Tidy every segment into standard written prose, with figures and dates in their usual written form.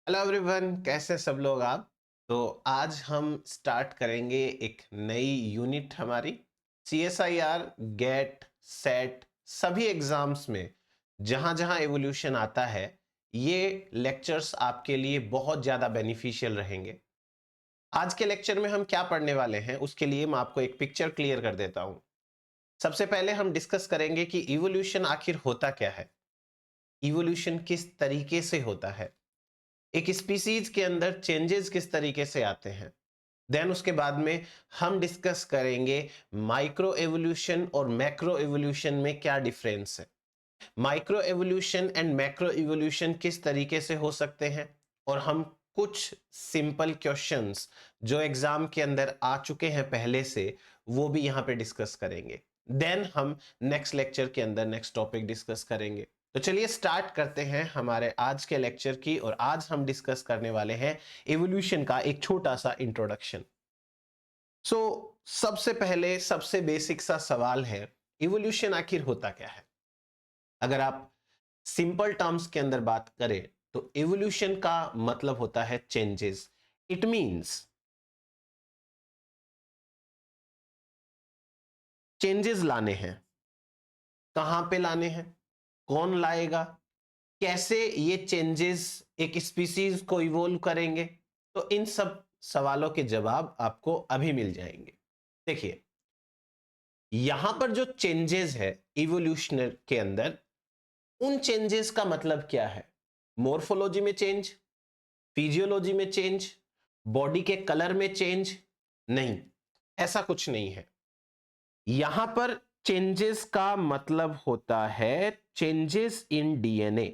Hello everyone, कैसे सब लोग आप। तो आज हम स्टार्ट करेंगे एक नई यूनिट हमारी CSIR गेट सेट सभी एग्जाम्स में जहां जहां एवोल्यूशन आता है। ये लेक्चर्स आपके लिए बहुत ज़्यादा बेनिफिशियल रहेंगे। आज के लेक्चर में हम क्या पढ़ने वाले हैं उसके लिए मैं आपको एक पिक्चर क्लियर कर देता हूं। सबसे पहले हम डिस्कस करेंगे कि इवोल्यूशन आखिर होता क्या है, इवोल्यूशन किस तरीके से होता है, एक स्पीसीज के अंदर चेंजेस किस तरीके से आते हैं। देन उसके बाद में हम डिस्कस करेंगे माइक्रो एवोल्यूशन और मैक्रो एवोल्यूशन में क्या डिफरेंस है, micro evolution and macro evolution किस तरीके से हो सकते हैं, और हम कुछ सिंपल क्वेश्चंस जो एग्जाम के अंदर आ चुके हैं पहले से वो भी यहां पे डिस्कस करेंगे। देन हम नेक्स्ट लेक्चर के अंदर नेक्स्ट टॉपिक डिस्कस करेंगे। तो चलिए स्टार्ट करते हैं हमारे आज के लेक्चर की, और आज हम डिस्कस करने वाले हैं एवोल्यूशन का एक छोटा सा इंट्रोडक्शन। सो सबसे पहले सबसे बेसिक सा सवाल है, इवोल्यूशन आखिर होता क्या है। अगर आप सिंपल टर्म्स के अंदर बात करें तो एवोल्यूशन का मतलब होता है चेंजेस। इट मींस चेंजेस लाने हैं। कहां पे लाने हैं, कौन लाएगा, कैसे ये चेंजेस एक स्पीसीज को इवोल्व करेंगे, तो इन सब सवालों के जवाब आपको अभी मिल जाएंगे। देखिए, यहां पर जो चेंजेस है इवोल्यूशन के अंदर, उन चेंजेस का मतलब क्या है। मोर्फोलॉजी में चेंज, फिजियोलॉजी में चेंज, बॉडी के कलर में चेंज, नहीं, ऐसा कुछ नहीं है। यहां पर चेंजेस का मतलब होता है चेंजेस इन डीएनए।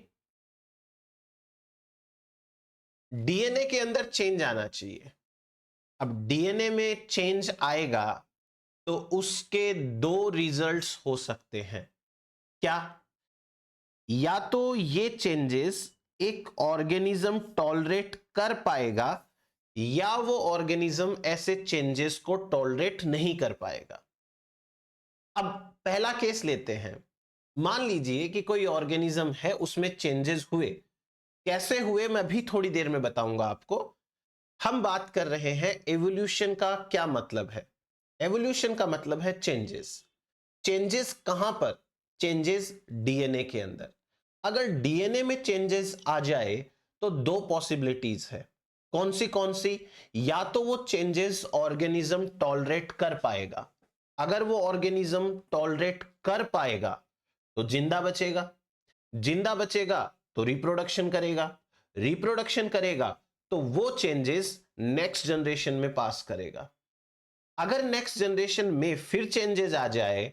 डीएनए के अंदर चेंज आना चाहिए। अब डीएनए में चेंज आएगा तो उसके दो रिजल्ट्स हो सकते हैं। क्या, या तो ये चेंजेस एक ऑर्गेनिज्म टॉलरेट कर पाएगा, या वो ऑर्गेनिज्म ऐसे चेंजेस को टॉलरेट नहीं कर पाएगा। अब पहला केस लेते हैं। मान लीजिए कि कोई ऑर्गेनिज्म है, उसमें चेंजेस हुए। कैसे हुए मैं भी थोड़ी देर में बताऊंगा आपको। हम बात कर रहे हैं एवोल्यूशन का क्या मतलब है। एवोल्यूशन का मतलब है चेंजेस। चेंजेस कहां पर, चेंजेस डीएनए के अंदर। अगर डीएनए में चेंजेस आ जाए तो दो पॉसिबिलिटीज है। कौन सी, या तो वो चेंजेस ऑर्गेनिज्म टॉलरेट कर पाएगा। अगर वो ऑर्गेनिज्म टॉलरेट कर पाएगा तो जिंदा बचेगा, जिंदा बचेगा तो रिप्रोडक्शन करेगा, रिप्रोडक्शन करेगा तो वो चेंजेस नेक्स्ट जनरेशन में पास करेगा। अगर नेक्स्ट जनरेशन में फिर चेंजेस आ जाए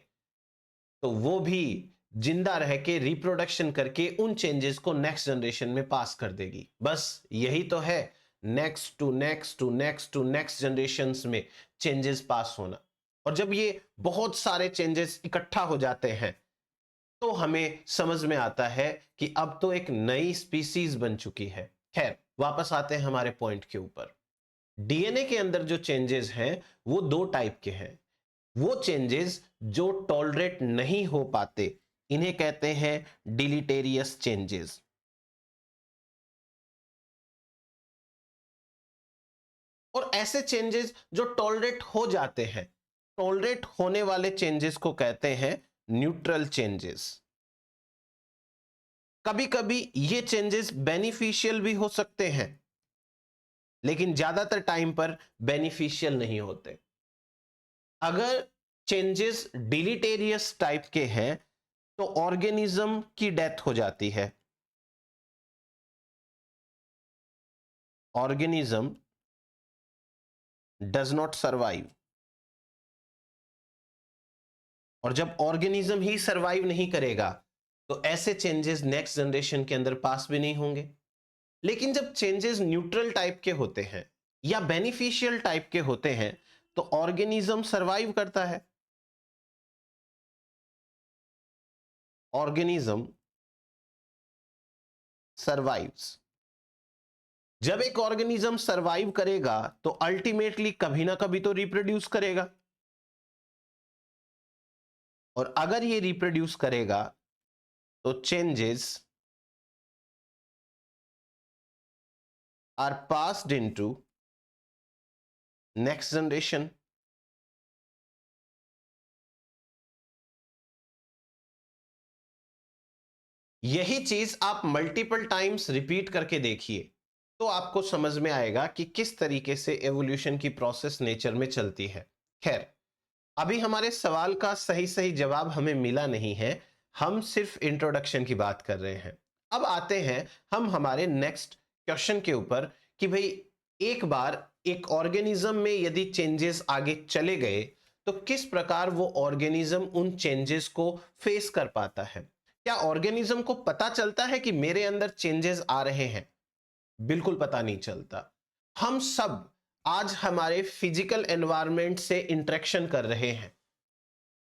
तो वो भी जिंदा रह के रिप्रोडक्शन करके उन चेंजेस को नेक्स्ट जनरेशन में पास कर देगी। बस यही तो है, next to next to next to next generation में चेंजेस पास होना। और जब ये बहुत सारे चेंजेस इकट्ठा हो जाते हैं तो हमें समझ में आता है कि अब तो एक नई स्पीसीज बन चुकी है। खैर, वापस आते हैं हमारे पॉइंट के ऊपर। डीएनए के अंदर जो चेंजेस हैं वो दो टाइप के हैं। वो चेंजेस जो टॉलरेट नहीं हो पाते, इन्हें कहते हैं डिलीटेरियस चेंजेस। और ऐसे चेंजेस जो टॉलरेट हो जाते हैं, टॉलरेट होने वाले चेंजेस को कहते हैं न्यूट्रल चेंजेस। कभी कभी ये चेंजेस बेनिफिशियल भी हो सकते हैं, लेकिन ज्यादातर टाइम पर बेनिफिशियल नहीं होते। अगर चेंजेस डिलीटेरियस टाइप के हैं तो ऑर्गेनिज्म की डेथ हो जाती है। Organism does not survive. और जब ऑर्गेनिज्म ही सर्वाइव नहीं करेगा तो ऐसे चेंजेस नेक्स्ट जनरेशन के अंदर पास भी नहीं होंगे। लेकिन जब चेंजेस न्यूट्रल टाइप के होते हैं या बेनिफिशियल टाइप के होते हैं तो ऑर्गेनिज्म सर्वाइव करता है। Organism survives. जब एक ऑर्गेनिज्म सर्वाइव करेगा तो अल्टीमेटली कभी ना कभी तो रिप्रोड्यूस करेगा। और अगर ये रिप्रोड्यूस करेगा तो changes are passed into next generation. यही चीज आप मल्टीपल टाइम्स रिपीट करके देखिए तो आपको समझ में आएगा कि किस तरीके से एवोल्यूशन की प्रोसेस नेचर में चलती है। खैर, अभी हमारे सवाल का सही सही जवाब हमें मिला नहीं है, हम सिर्फ इंट्रोडक्शन की बात कर रहे हैं। अब आते हैं हम हमारे नेक्स्ट क्वेश्चन के ऊपर कि भाई एक बार एक ऑर्गेनिज्म में यदि चेंजेस आगे चले गए तो किस प्रकार वो ऑर्गेनिज्म उन चेंजेस को फेस कर पाता है। क्या ऑर्गेनिज्म को पता चलता है कि मेरे अंदर चेंजेस आ रहे हैं? बिल्कुल पता नहीं चलता। हम सब आज हमारे फिजिकल एनवायरनमेंट से इंटरेक्शन कर रहे हैं।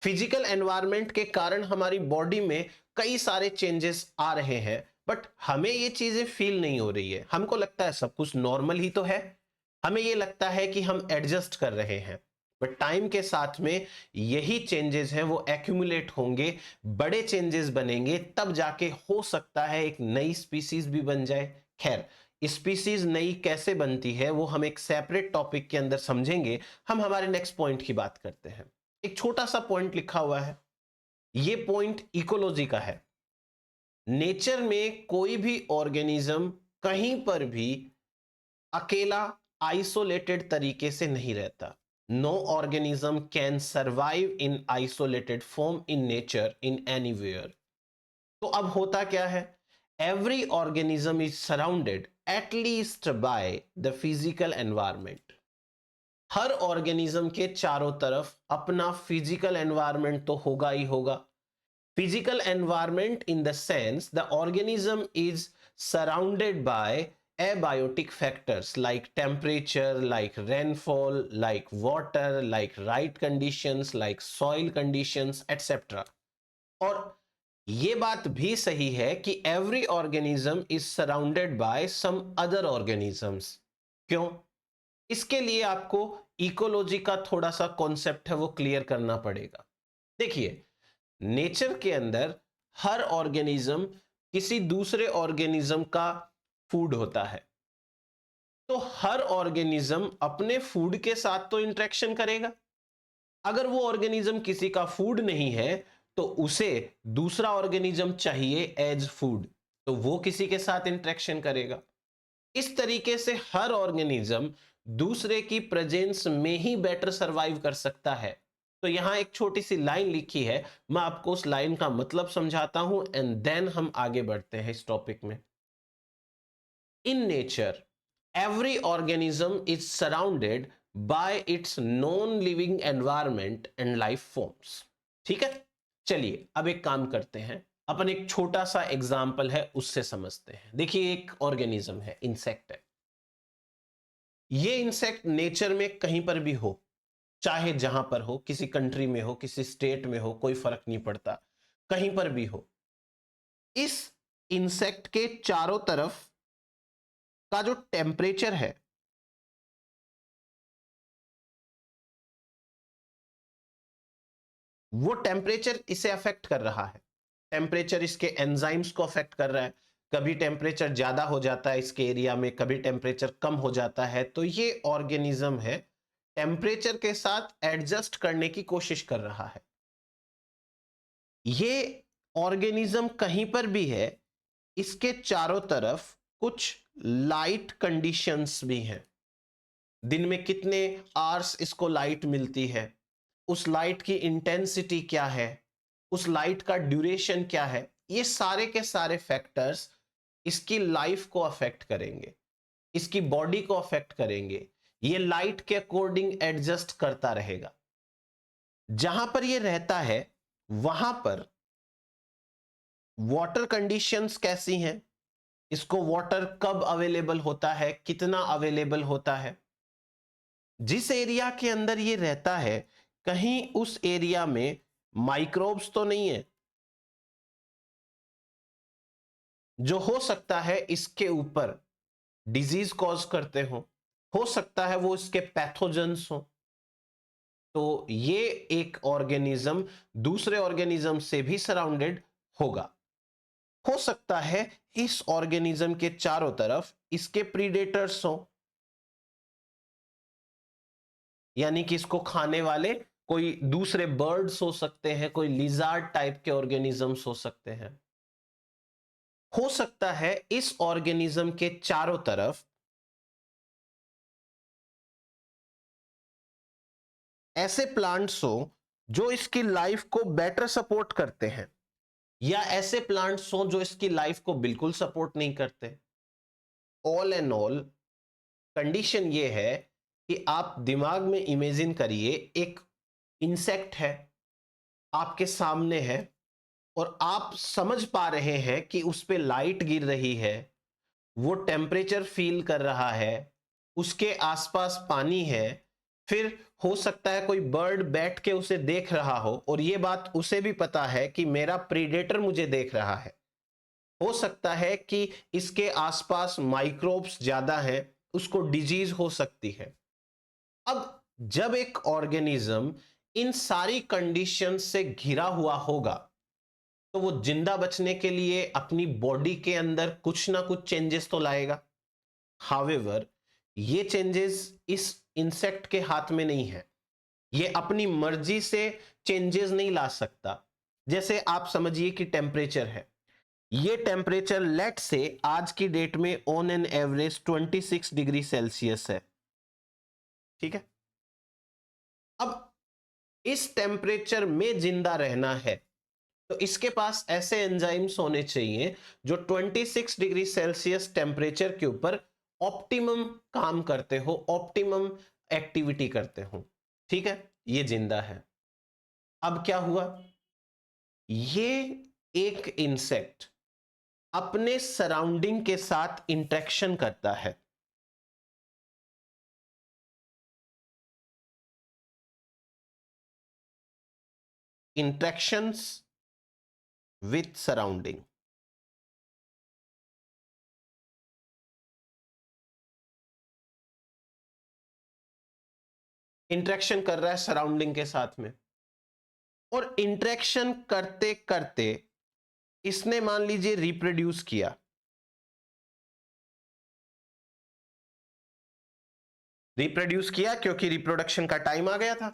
फिजिकल एनवायरनमेंट के कारण हमारी बॉडी में कई सारे चेंजेस आ रहे हैं, बट हमें ये चीजें फील नहीं हो रही है। हमको लगता है सब कुछ नॉर्मल ही तो है, हमें ये लगता है कि हम एडजस्ट कर रहे हैं। बट टाइम के साथ में यही चेंजेस हैं वो एक्यूमुलेट होंगे, बड़े चेंजेस बनेंगे, तब जाके हो सकता है एक नई स्पीसीज भी बन जाए। खैर, स्पीसीज नई कैसे बनती है वो हम एक सेपरेट टॉपिक के अंदर समझेंगे। हम हमारे नेक्स्ट पॉइंट की बात करते हैं। एक छोटा सा पॉइंट लिखा हुआ है, ये पॉइंट इकोलॉजी का है। नेचर में कोई भी ऑर्गेनिज्म कहीं पर भी अकेला आइसोलेटेड तरीके से नहीं रहता। No organism can survive in isolated form in nature in anywhere. तो अब होता क्या है, every organism is surrounded at least by the physical environment. हर ऑर्गेनिज्म के चारों तरफ अपना फिजिकल एनवायरनमेंट तो होगा ही होगा। Physical environment in the sense the organism is surrounded by abiotic factors like temperature, like rainfall, like water, like right conditions, like soil conditions, etc. और ये बात भी सही है कि every organism is surrounded by some other organisms। क्यों? इसके लिए आपको इकोलॉजी का थोड़ा सा कॉन्सेप्ट है वो क्लियर करना पड़ेगा। देखिए, नेचर के अंदर हर ऑर्गेनिज्म किसी दूसरे ऑर्गेनिज्म का फूड होता है, तो हर ऑर्गेनिज्म अपने फूड के साथ तो इंटरेक्शन करेगा। अगर वो ऑर्गेनिज्म किसी का फूड नहीं है तो उसे दूसरा ऑर्गेनिज्म चाहिए एज फूड, तो वो किसी के साथ इंटरेक्शन करेगा। इस तरीके से हर ऑर्गेनिज्म दूसरे की प्रेजेंस में ही बेटर सरवाइव कर सकता है। तो यहां एक छोटी सी लाइन लिखी है, मैं आपको उस लाइन का मतलब समझाता हूं एंड देन हम आगे बढ़ते हैं इस टॉपिक में। In nature every organism is surrounded by its known living environment and life forms। ठीक है, चलिए अब एक काम करते हैं, अपन एक छोटा सा एग्जाम्पल है उससे समझते हैं। देखिए, एक ऑर्गेनिज्म है, इंसेक्ट है। ये इंसेक्ट नेचर में कहीं पर भी हो, चाहे जहां पर हो, किसी कंट्री में हो, किसी स्टेट में हो, कोई फर्क नहीं पड़ता, कहीं पर भी हो। इस इंसेक्ट के चारों तरफ का जो टेम्परेचर है वो टेम्परेचर इसे अफेक्ट कर रहा है। टेम्परेचर इसके एंजाइम्स को अफेक्ट कर रहा है। कभी टेम्परेचर ज्यादा हो जाता है इसके एरिया में, कभी टेम्परेचर कम हो जाता है। तो ये ऑर्गेनिज्म है, टेम्परेचर के साथ एडजस्ट करने की कोशिश कर रहा है। ये ऑर्गेनिज्म कहीं पर भी है, इसके चारों तरफ कुछ लाइट कंडीशंस भी हैं। दिन में कितने आवर्स इसको लाइट मिलती है, उस लाइट की इंटेंसिटी क्या है, उस लाइट का ड्यूरेशन क्या है, ये सारे के सारे फैक्टर्स इसकी लाइफ को अफेक्ट करेंगे, इसकी बॉडी को अफेक्ट करेंगे। ये लाइट के अकॉर्डिंग एडजस्ट करता रहेगा। जहां पर ये रहता है वहां पर वाटर कंडीशंस कैसी हैं, इसको वाटर कब अवेलेबल होता है, कितना अवेलेबल होता है। जिस एरिया के अंदर ये रहता है कहीं उस एरिया में माइक्रोब्स तो नहीं है जो हो सकता है इसके ऊपर डिजीज कॉज करते हो सकता है वो इसके पैथोजेंस हो। तो ये एक ऑर्गेनिज्म दूसरे ऑर्गेनिज्म से भी सराउंडेड होगा। हो सकता है इस ऑर्गेनिज्म के चारों तरफ इसके प्रीडेटर्स हो, यानी कि इसको खाने वाले कोई दूसरे बर्ड्स हो सकते हैं, कोई लिजार्ड टाइप के ऑर्गेनिजम्स हो सकते हैं। हो सकता है इस ऑर्गेनिज्म के चारों तरफ ऐसे प्लांट्स हो जो इसकी लाइफ को बेटर सपोर्ट करते हैं, या ऐसे प्लांट्स हो जो इसकी लाइफ को बिल्कुल सपोर्ट नहीं करते। ऑल एंड ऑल कंडीशन ये है कि आप दिमाग में इमेजिन करिए, एक इंसेक्ट है आपके सामने है और आप समझ पा रहे हैं कि उस पे लाइट गिर रही है, वो टेम्परेचर फील कर रहा है, उसके आसपास पानी है, फिर हो सकता है कोई बर्ड बैठ के उसे देख रहा हो और ये बात उसे भी पता है कि मेरा प्रीडेटर मुझे देख रहा है। हो सकता है कि इसके आसपास माइक्रोब्स ज्यादा हैं, उसको डिजीज हो सकती है। अब जब एक ऑर्गेनिज्म इन सारी कंडीशन से घिरा हुआ होगा तो वो जिंदा बचने के लिए अपनी बॉडी के अंदर कुछ ना कुछ चेंजेस तो लाएगा। हावेवर ये चेंजेस इस इंसेक्ट के हाथ में नहीं है, ये अपनी मर्जी से चेंजेस नहीं ला सकता। जैसे आप समझिए कि टेम्परेचर है, ये टेम्परेचर लेट से आज की डेट में on an average 26 degree Celsius है, ठीक है। अब इस टेम्परेचर में जिंदा रहना है तो इसके पास ऐसे एंजाइम्स होने चाहिए जो 26 डिग्री सेल्सियस टेम्परेचर के ऊपर ऑप्टिमम काम करते हो, ऑप्टिमम एक्टिविटी करते हो, ठीक है। ये जिंदा है। अब क्या हुआ, ये एक इंसेक्ट अपने सराउंडिंग के साथ इंटरेक्शन करता है। इंटरेक्शंस विथ सराउंडिंग, इंटरेक्शन कर रहा है सराउंडिंग के साथ में, और इंटरेक्शन करते करते इसने मान लीजिए रिप्रोड्यूस किया। रिप्रोड्यूस किया क्योंकि रिप्रोडक्शन का टाइम आ गया था।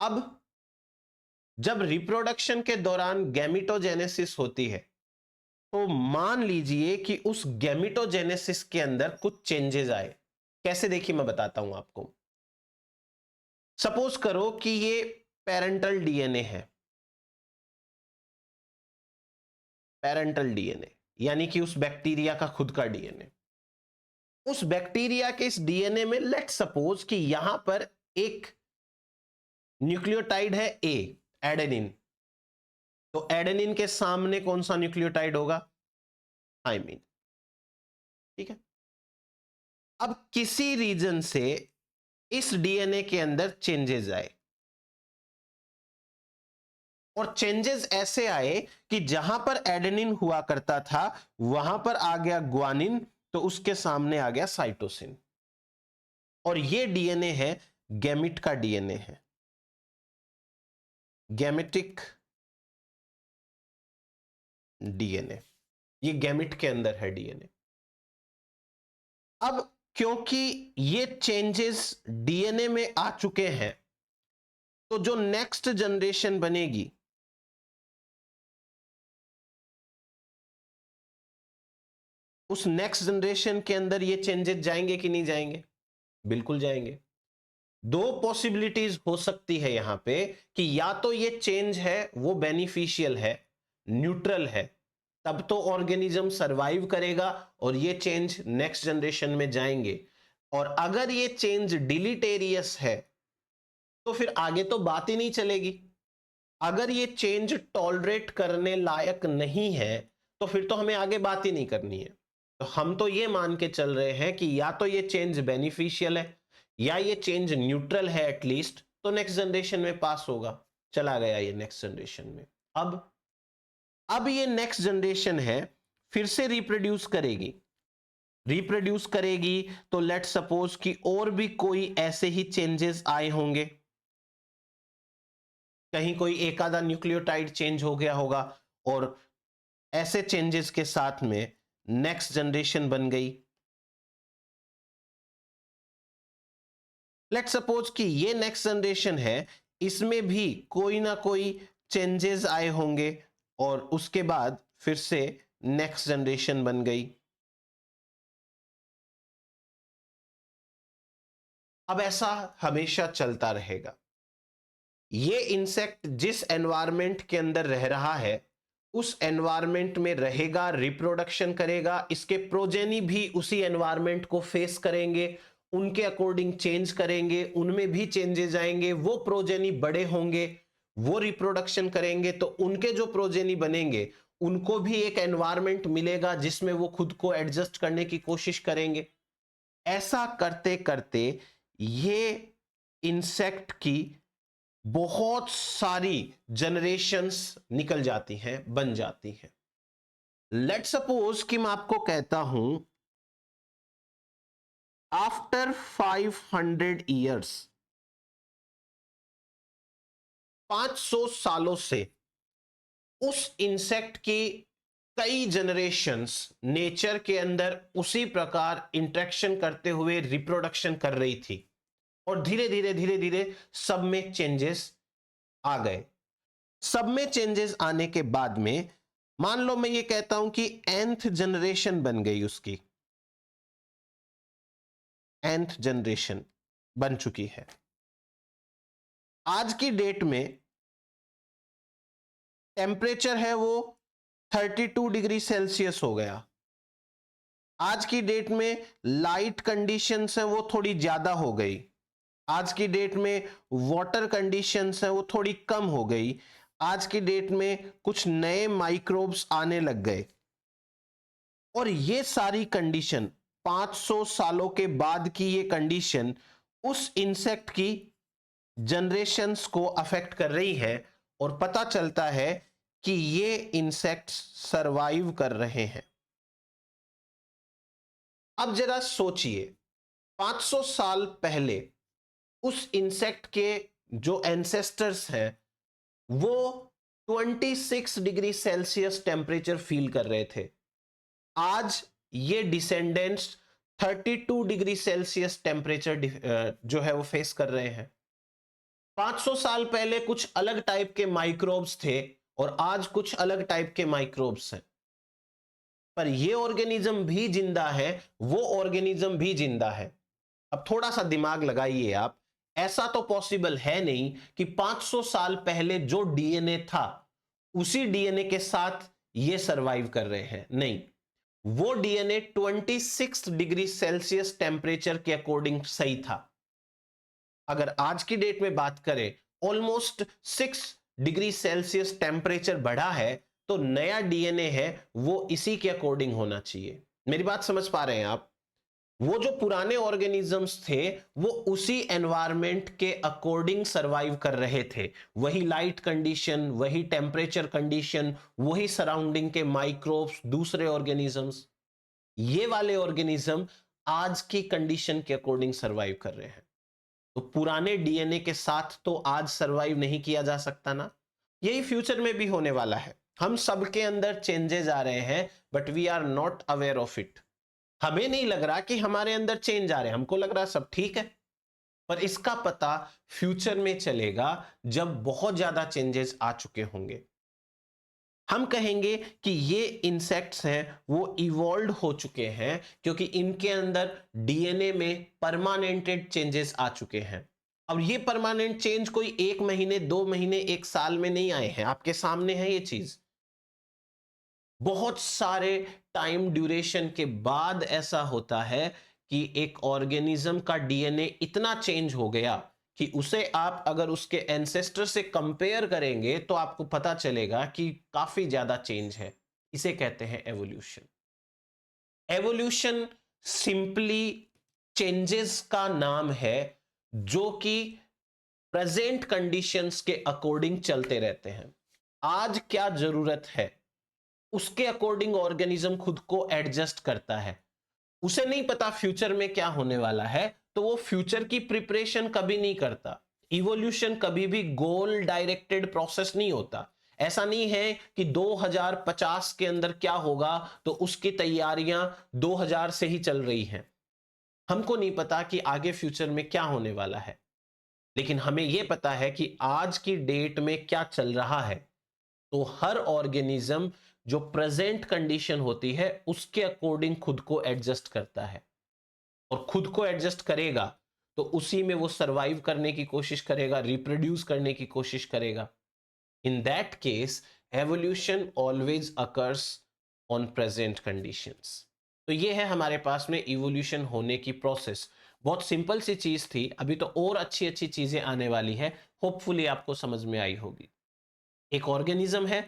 अब जब रिप्रोडक्शन के दौरान गैमिटोजेनेसिस होती है तो मान लीजिए कि उस गैमिटोजेनेसिस के अंदर कुछ चेंजेस आए। कैसे, देखिए मैं बताता हूं आपको। सपोज करो कि ये पेरेंटल डीएनए है, पेरेंटल डीएनए यानी कि उस बैक्टीरिया का खुद का डीएनए। उस बैक्टीरिया के इस डीएनए में लेट सपोज कि यहां पर एक न्यूक्लियोटाइड है ए, एडेनिन। तो एडेनिन के सामने कौन सा न्यूक्लियोटाइड होगा, थाइमिन, ठीक है। अब किसी रीजन से इस डीएनए के अंदर चेंजेस आए, और चेंजेस ऐसे आए कि जहां पर एडेनिन हुआ करता था वहां पर आ गया ग्वानिन, तो उसके सामने आ गया साइटोसिन। और ये डीएनए है, गैमिट का डीएनए है, गैमेटिक डीएनए। ये गैमिट के अंदर है डीएनए। अब क्योंकि ये चेंजेस डीएनए में आ चुके हैं तो जो नेक्स्ट जनरेशन बनेगी उस नेक्स्ट जनरेशन के अंदर ये चेंजेस जाएंगे कि नहीं जाएंगे, बिल्कुल जाएंगे। दो पॉसिबिलिटीज हो सकती है यहां पे कि या तो ये चेंज है वो बेनिफिशियल है, न्यूट्रल है, तब तो ऑर्गेनिज्म सरवाइव करेगा और ये चेंज नेक्स्ट जनरेशन में जाएंगे। और अगर ये चेंज डिलीटेरियस है तो फिर आगे तो बात ही नहीं चलेगी। अगर ये चेंज टॉलरेट करने लायक नहीं है तो फिर तो हमें आगे बात ही नहीं करनी है। तो हम तो ये मान के चल रहे हैं कि या तो ये चेंज बेनिफिशियल है या ये चेंज न्यूट्रल है एटलीस्ट, तो नेक्स्ट जनरेशन में पास होगा, चला गया ये नेक्स्ट जनरेशन में। अब ये नेक्स्ट जनरेशन है, फिर से रिप्रोड्यूस करेगी, रिप्रोड्यूस करेगी तो लेट सपोज कि और भी कोई ऐसे ही चेंजेस आए होंगे, कहीं कोई एक आधा न्यूक्लियोटाइड चेंज हो गया होगा और ऐसे चेंजेस के साथ में नेक्स्ट जनरेशन बन गई। लेट्स सपोज कि ये नेक्स्ट जनरेशन है, इसमें भी कोई ना कोई चेंजेस आए होंगे और उसके बाद फिर से नेक्स्ट जनरेशन बन गई। अब ऐसा हमेशा चलता रहेगा। ये इंसेक्ट जिस एनवायरनमेंट के अंदर रह रहा है उस एनवायरनमेंट में रहेगा, रिप्रोडक्शन करेगा, इसके प्रोजेनी भी उसी एनवायरनमेंट को फेस करेंगे, उनके अकॉर्डिंग चेंज करेंगे, उनमें भी चेंजेस आएंगे, वो प्रोजेनी बड़े होंगे, वो रिप्रोडक्शन करेंगे, तो उनके जो प्रोजेनी बनेंगे उनको भी एक एनवायरनमेंट मिलेगा जिसमें वो खुद को एडजस्ट करने की कोशिश करेंगे। ऐसा करते करते ये इंसेक्ट की बहुत सारी जनरेशंस निकल जाती हैं, बन जाती हैं। लेट सपोज कि मैं आपको कहता हूं आफ्टर 500 ईयर्स, 500 सालों से उस इंसेक्ट की कई जनरेशंस नेचर के अंदर उसी प्रकार इंटरेक्शन करते हुए रिप्रोडक्शन कर रही थी और धीरे धीरे सब में चेंजेस आ गए। सब में चेंजेस आने के बाद में मान लो मैं ये कहता हूं कि nth जनरेशन बन गई, उसकी nth जनरेशन बन चुकी है। आज की डेट में टेम्परेचर है वो 32 डिग्री सेल्सियस हो गया। आज की डेट में लाइट कंडीशंस है वो थोड़ी ज्यादा हो गई। आज की डेट में वाटर कंडीशंस है वो थोड़ी कम हो गई। आज की डेट में कुछ नए माइक्रोब्स आने लग गए और ये सारी कंडीशन 500 सालों के बाद की ये कंडीशन उस इंसेक्ट की जनरेशंस को अफेक्ट कर रही है और पता चलता है कि ये इंसेक्ट्स सरवाइव कर रहे हैं। अब जरा सोचिए 500 साल पहले उस इंसेक्ट के जो एंसेस्टर्स हैं वो 26 डिग्री सेल्सियस टेम्परेचर फील कर रहे थे। आज ये डिसेंडेंट्स 32 डिग्री सेल्सियस टेम्परेचर जो है वो फेस कर रहे हैं। 500 साल पहले कुछ अलग टाइप के माइक्रोब्स थे और आज कुछ अलग टाइप के माइक्रोब्स हैं, पर ये ऑर्गेनिज्म भी जिंदा है, वो ऑर्गेनिज्म भी जिंदा है। अब थोड़ा सा दिमाग लगाइए आप, ऐसा तो पॉसिबल है नहीं कि 500 साल पहले जो डीएनए था उसी डीएनए के साथ ये सरवाइव कर रहे हैं। नहीं, वो डीएनए 26 डिग्री सेल्सियस टेम्परेचर के अकॉर्डिंग सही था। अगर आज की डेट में बात करें ऑलमोस्ट 6 डिग्री सेल्सियस टेम्परेचर बढ़ा है तो नया डीएनए है वो इसी के अकॉर्डिंग होना चाहिए। मेरी बात समझ पा रहे हैं आप? वो जो पुराने ऑर्गेनिजम्स थे वो उसी एनवायरनमेंट के अकॉर्डिंग सरवाइव कर रहे थे, वही लाइट कंडीशन, वही टेम्परेचर कंडीशन, वही सराउंडिंग के माइक्रोब्स, दूसरे ऑर्गेनिजम्स। ये वाले ऑर्गेनिज्म आज की कंडीशन के अकॉर्डिंग सरवाइव कर रहे हैं, तो पुराने डीएनए के साथ तो आज सरवाइव नहीं किया जा सकता ना। यही फ्यूचर में भी होने वाला है। हम सबके अंदर चेंजेस आ रहे हैं but we are not aware of it. हमें नहीं लग रहा कि हमारे अंदर चेंज आ रहे हैं, हमको लग रहा सब ठीक है, पर इसका पता फ्यूचर में चलेगा जब बहुत ज्यादा चेंजेस आ चुके होंगे। हम कहेंगे कि ये इंसेक्ट्स हैं वो इवॉल्व हो चुके हैं क्योंकि इनके अंदर डीएनए में परमानेंटेड चेंजेस आ चुके हैं। अब ये परमानेंट चेंज कोई 1 महीने 2 महीने 1 साल में नहीं आए हैं, आपके सामने है ये चीज। बहुत सारे टाइम ड्यूरेशन के बाद ऐसा होता है कि एक ऑर्गेनिज्म का डीएनए इतना चेंज हो गया कि उसे आप अगर उसके एंसेस्टर से कंपेयर करेंगे तो आपको पता चलेगा कि काफी ज्यादा चेंज है। इसे कहते हैं एवोल्यूशन। एवोल्यूशन सिंपली चेंजेस का नाम है जो कि प्रेजेंट कंडीशंस के अकॉर्डिंग चलते रहते हैं। आज क्या जरूरत है उसके अकॉर्डिंग ऑर्गेनिज्म खुद को एडजस्ट करता है। उसे नहीं पता फ्यूचर में क्या होने वाला है तो वो फ्यूचर की प्रिपरेशन कभी नहीं करता। इवोल्यूशन कभी भी गोल डायरेक्टेड प्रोसेस नहीं होता। ऐसा नहीं है कि 2050 के अंदर क्या होगा तो उसकी तैयारियां 2000 से ही चल रही हैं। हमको नहीं पता कि आगे फ्यूचर में क्या होने वाला है, लेकिन हमें यह पता है कि आज की डेट में क्या चल रहा है। तो हर ऑर्गेनिज्म जो प्रेजेंट कंडीशन होती है उसके अकॉर्डिंग खुद को एडजस्ट करता है, और खुद को एडजस्ट करेगा तो उसी में वो सरवाइव करने की कोशिश करेगा, रिप्रोड्यूस करने की कोशिश करेगा। In that case evolution always occurs on present conditions. तो ये है हमारे पास में इवोल्यूशन होने की प्रोसेस। बहुत सिंपल सी चीज थी, अभी तो और अच्छी अच्छी चीजें आने वाली है, होपफुली आपको समझ में आई होगी। एक ऑर्गेनिज्म है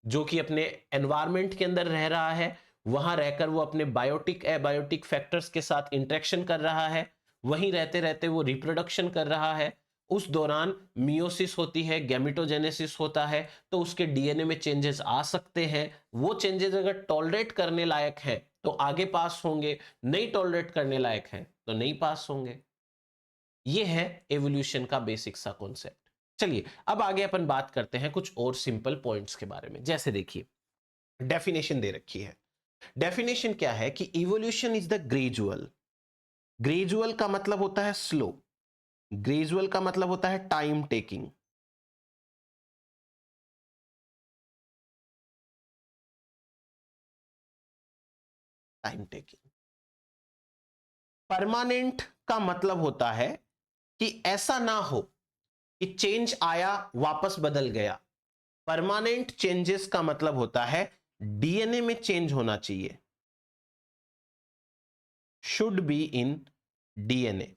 जो कि अपने एनवायरनमेंट के अंदर रह रहा है, वहां रहकर वो अपने बायोटिक एबायोटिक फैक्टर्स के साथ इंटरेक्शन कर रहा है, वहीं रहते रहते वो रिप्रोडक्शन कर रहा है। उस दौरान मियोसिस होती है, गैमेटोजेनेसिस होता है, तो उसके डीएनए में चेंजेस आ सकते हैं। वो चेंजेस अगर टॉलरेट करने लायक हैं तो आगे पास होंगे, नहीं टॉलरेट करने लायक हैं तो नहीं पास होंगे। ये है एवोल्यूशन का बेसिक सा कॉन्सेप्ट। चलिए अब आगे अपन बात करते हैं कुछ और सिंपल पॉइंट्स के बारे में। जैसे देखिए डेफिनेशन दे रखी है। डेफिनेशन क्या है कि evolution is the gradual. Gradual का मतलब होता है स्लो, ग्रेजुअल का मतलब होता है time taking. Time taking. Permanent का मतलब होता है कि ऐसा ना हो कि चेंज आया वापस बदल गया। परमानेंट चेंजेस का मतलब होता है डीएनए में चेंज होना चाहिए, शुड बी इन डीएनए।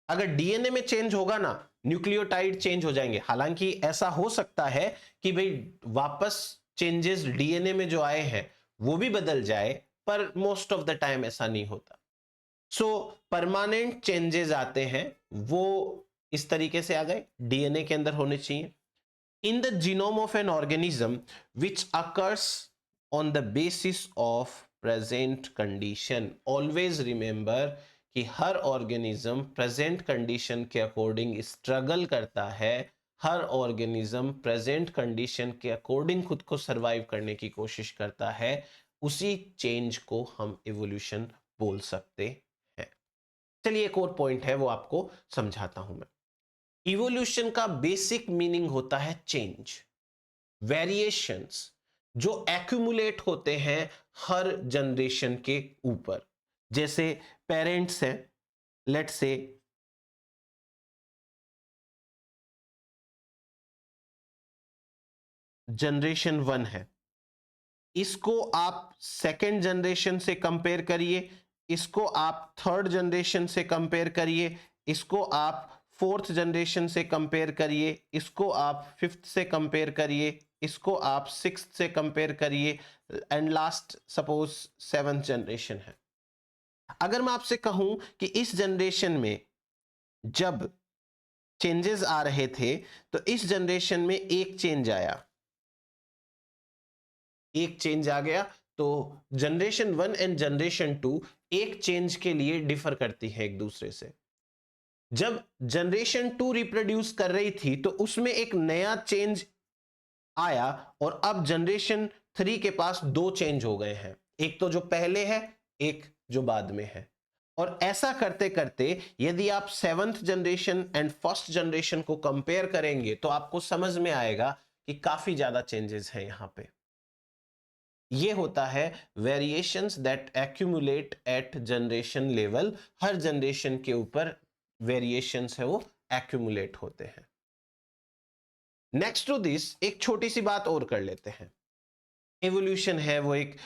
अगर डीएनए में चेंज होगा ना, न्यूक्लियोटाइड चेंज हो जाएंगे। हालांकि ऐसा हो सकता है कि भाई वापस चेंजेस डीएनए में जो आए हैं वो भी बदल जाए, पर मोस्ट ऑफ द टाइम ऐसा नहीं होता। सो परमानेंट चेंजेस आते हैं वो इस तरीके से आ गए, डीएनए के अंदर होने चाहिए। इन the genome of an organism which occurs on the basis of present condition. Always remember कि हर ऑर्गेनिज्म प्रेजेंट कंडीशन के अकॉर्डिंग स्ट्रगल करता है, हर ऑर्गेनिज्म प्रेजेंट कंडीशन के अकॉर्डिंग खुद को सरवाइव करने की कोशिश करता है। उसी चेंज को हम इवोल्यूशन बोल सकते हैं। चलिए एक और पॉइंट है वो आपको समझाता हूं मैं। इवोल्यूशन का बेसिक मीनिंग होता है चेंज, वेरिएशंस जो एक्यूमुलेट होते हैं हर जनरेशन के ऊपर। जैसे पेरेंट्स हैं, लेट्स से जनरेशन 1 है, इसको आप सेकेंड जनरेशन से कंपेयर करिए, इसको आप थर्ड जनरेशन से कंपेयर करिए, इसको आप फोर्थ जनरेशन से कंपेयर करिए, इसको आप फिफ्थ से कंपेयर करिए, इसको आप सिक्स्थ से कंपेयर करिए, and last suppose seventh generation है। अगर मैं आपसे कहूं कि इस जनरेशन में जब चेंजेस आ रहे थे तो इस जनरेशन में एक चेंज आया, एक चेंज आ गया, तो जनरेशन 1 एंड जनरेशन 2 एक चेंज के लिए डिफर करती है एक दूसरे से। जब जनरेशन 2 रिप्रोड्यूस कर रही थी तो उसमें एक नया चेंज आया, और अब जनरेशन 3 के पास दो चेंज हो गए हैं, एक तो जो पहले है, एक जो बाद में है। और ऐसा करते करते यदि आप seventh generation and first generation को कंपेयर करेंगे तो आपको समझ में आएगा कि काफी ज्यादा चेंजेस हैं यहां पे। ये होता है variations that accumulate at generation level. हर जनरेशन के ऊपर वेरिएशंस है वो एक्यूमुलेट होते हैं। नेक्स्ट टू दिस एक छोटी सी बात और कर लेते हैं। एवोल्यूशन है वो एक